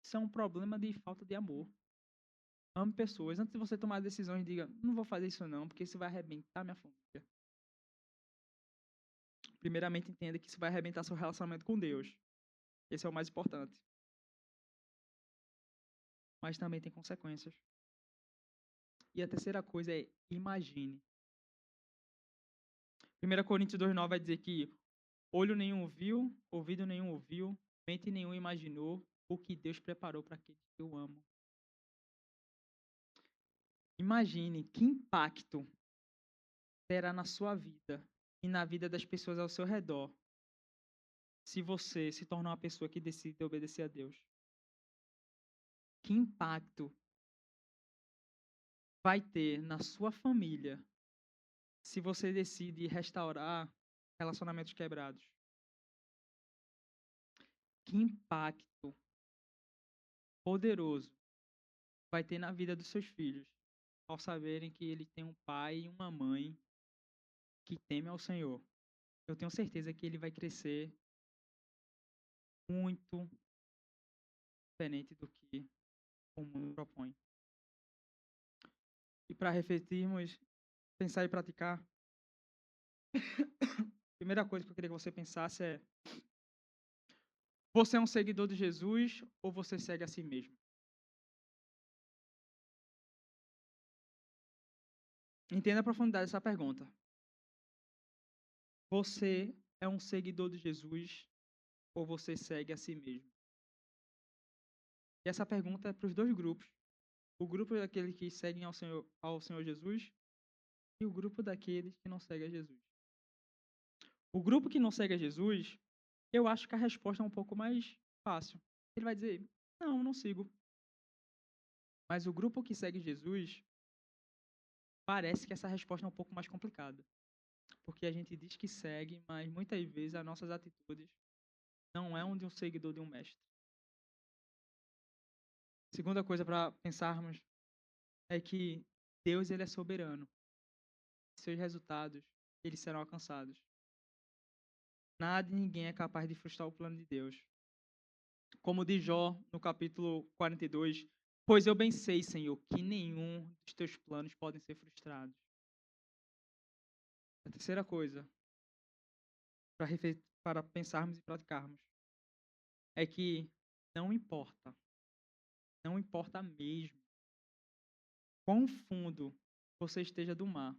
Isso é um problema de falta de amor. Ame pessoas. Antes de você tomar decisões, diga: não vou fazer isso não, porque isso vai arrebentar minha família. Primeiramente, entenda que isso vai arrebentar seu relacionamento com Deus. Esse é o mais importante. Mas também tem consequências. E a terceira coisa é: imagine. 1 Coríntios 2:9 vai dizer que olho nenhum viu, ouvido nenhum ouviu, mente nenhum imaginou o que Deus preparou para aqueles que o amam. Imagine que impacto terá na sua vida e na vida das pessoas ao seu redor se você se tornar uma pessoa que decide obedecer a Deus. Que impacto vai ter na sua família se você decide restaurar relacionamentos quebrados? Que impacto poderoso vai ter na vida dos seus filhos ao saberem que ele tem um pai e uma mãe que temem ao Senhor? Eu tenho certeza que ele vai crescer muito diferente do que o mundo propõe. E para refletirmos, pensar e praticar, a primeira coisa que eu queria que você pensasse é: você é um seguidor de Jesus ou você segue a si mesmo? Entenda a profundidade dessa pergunta. Você é um seguidor de Jesus ou você segue a si mesmo? E essa pergunta é para os dois grupos. O grupo daqueles que seguem ao Senhor Jesus e o grupo daqueles que não seguem a Jesus. O grupo que não segue a Jesus, eu acho que a resposta é um pouco mais fácil. Ele vai dizer: não, não sigo. Mas o grupo que segue Jesus, parece que essa resposta é um pouco mais complicada. Porque a gente diz que segue, mas muitas vezes as nossas atitudes não é um de um seguidor de um mestre. Segunda coisa para pensarmos é que Deus ele é soberano. Seus resultados eles serão alcançados. Nada e ninguém é capaz de frustrar o plano de Deus. Como diz Jó no capítulo 42, pois eu bem sei, Senhor, que nenhum dos teus planos podem ser frustrados. A terceira coisa para pensarmos e praticarmos é que não importa, não importa mesmo quão fundo você esteja do mar,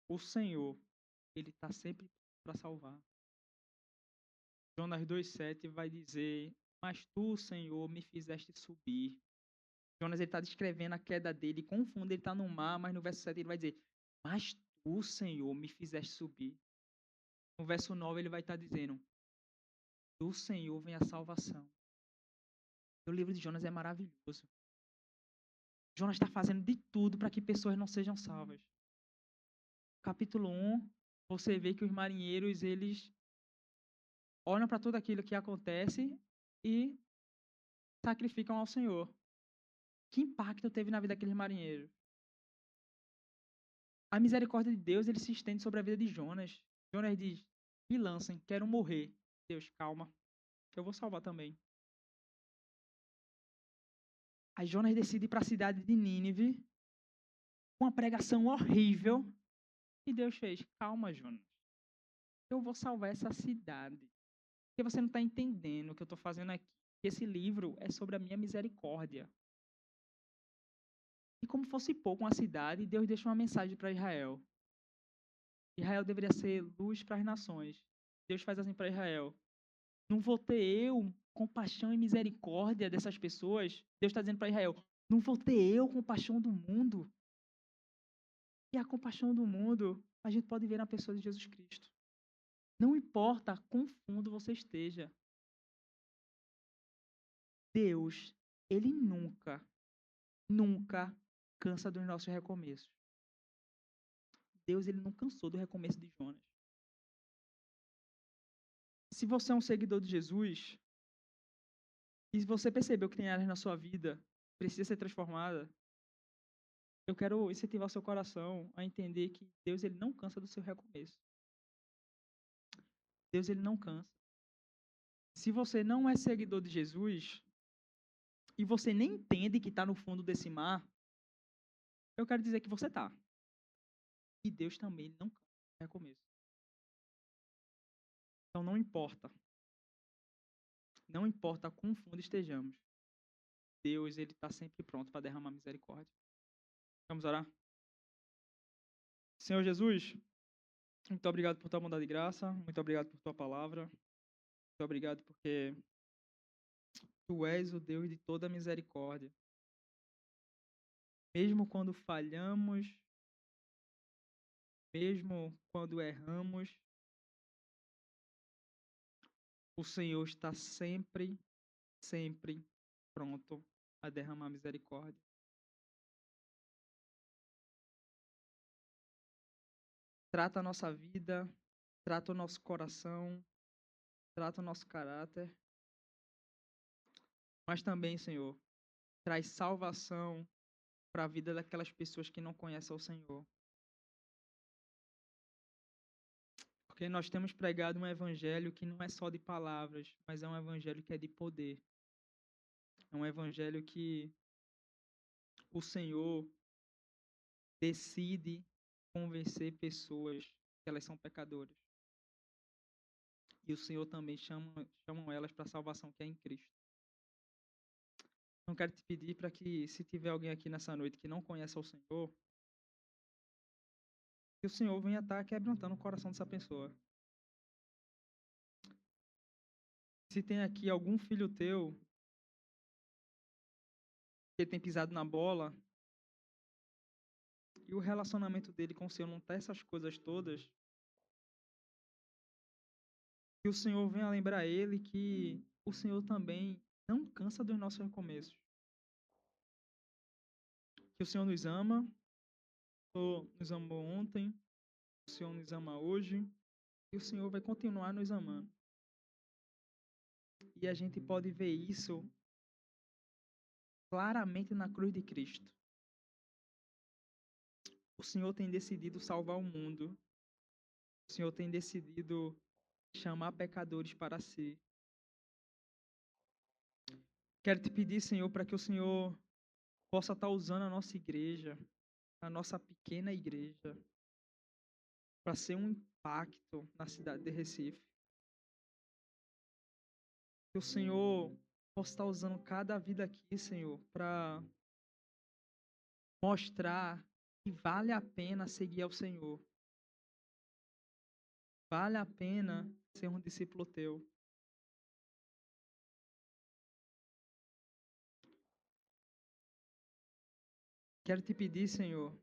o Senhor, ele está sempre para salvar. Jonas 2,7 vai dizer: mas tu, Senhor, me fizeste subir. Jonas está descrevendo a queda dele, quão fundo ele está no mar, mas no verso 7 ele vai dizer: mas tu, Senhor, me fizeste subir. No verso 9 ele vai estar dizendo: do Senhor vem a salvação. O livro de Jonas é maravilhoso. Jonas está fazendo de tudo para que pessoas não sejam salvas. Capítulo 1, você vê que os marinheiros, eles olham para tudo aquilo que acontece e sacrificam ao Senhor. Que impacto teve na vida daqueles marinheiros? A misericórdia de Deus, ele se estende sobre a vida de Jonas. Jonas diz: me lancem, quero morrer. Deus, calma, eu vou salvar também. Aí Jonas decide ir para a cidade de Nínive, uma pregação horrível, e Deus fez: calma, Jonas, eu vou salvar essa cidade. Porque você não está entendendo o que eu estou fazendo aqui. Esse livro é sobre a minha misericórdia. E como fosse pouco uma cidade, Deus deixa uma mensagem para Israel. Israel deveria ser luz para as nações. Deus faz assim para Israel: não vou ter eu compaixão e misericórdia dessas pessoas? Deus está dizendo para Israel: não vou ter eu compaixão do mundo? E a compaixão do mundo a gente pode ver na pessoa de Jesus Cristo. Não importa quão fundo você esteja. Deus, ele nunca, nunca cansa dos nossos recomeços. Deus, ele não cansou do recomeço de Jonas. Se você é um seguidor de Jesus, e se você percebeu que tem áreas na sua vida que precisa ser transformada, eu quero incentivar o seu coração a entender que Deus, ele não cansa do seu recomeço. Deus, ele não cansa. Se você não é seguidor de Jesus, e você nem entende que está no fundo desse mar, eu quero dizer que você está. E Deus também, ele não cansa do recomeço. Então não importa. Não importa quão fundo estejamos. Deus, ele está sempre pronto para derramar misericórdia. Vamos orar? Senhor Jesus, muito obrigado por tua bondade e graça. Muito obrigado por tua palavra. Muito obrigado porque tu és o Deus de toda misericórdia. Mesmo quando falhamos, mesmo quando erramos, o Senhor está sempre, sempre pronto a derramar misericórdia. Trata a nossa vida, trata o nosso coração, trata o nosso caráter. Mas também, Senhor, traz salvação para a vida daquelas pessoas que não conhecem o Senhor. Porque nós temos pregado um evangelho que não é só de palavras, mas é um evangelho que é de poder. É um evangelho que o Senhor decide convencer pessoas que elas são pecadoras. E o Senhor também chama elas para a salvação que é em Cristo. Então, quero te pedir para que, se tiver alguém aqui nessa noite que não conhece o Senhor, que o Senhor venha estar quebrantando o coração dessa pessoa. Se tem aqui algum filho teu que tem pisado na bola e o relacionamento dele com o Senhor não está essas coisas todas, que o Senhor venha lembrar ele que o Senhor também não cansa dos nossos recomeços. Que o Senhor nos ama, o Senhor nos amou ontem, o Senhor nos ama hoje e o Senhor vai continuar nos amando. E a gente pode ver isso claramente na cruz de Cristo. O Senhor tem decidido salvar o mundo. O Senhor tem decidido chamar pecadores para si. Quero te pedir, Senhor, para que o Senhor possa estar usando a nossa igreja, a nossa pequena igreja, para ser um impacto na cidade de Recife. Que o Senhor possa estar usando cada vida aqui, Senhor, para mostrar que vale a pena seguir ao Senhor. Vale a pena ser um discípulo teu. Quero te pedir, Senhor,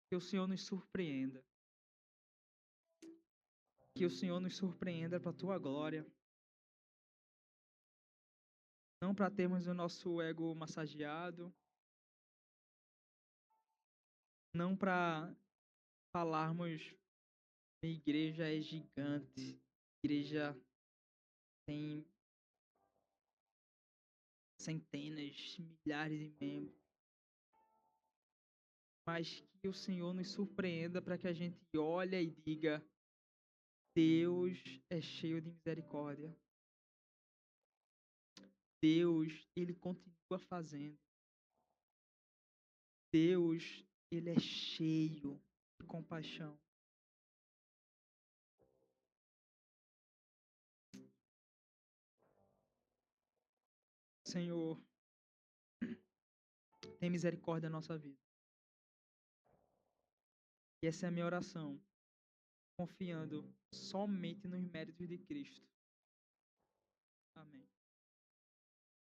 que o Senhor nos surpreenda. Que o Senhor nos surpreenda para a tua glória. Não para termos o nosso ego massageado. Não para falarmos que a igreja é gigante. A igreja tem centenas, milhares de membros. Mas que o Senhor nos surpreenda para que a gente olhe e diga: Deus é cheio de misericórdia. Deus, Ele continua fazendo. Deus, Ele é cheio de compaixão. Senhor, tem misericórdia na nossa vida. E essa é a minha oração, confiando somente nos méritos de Cristo.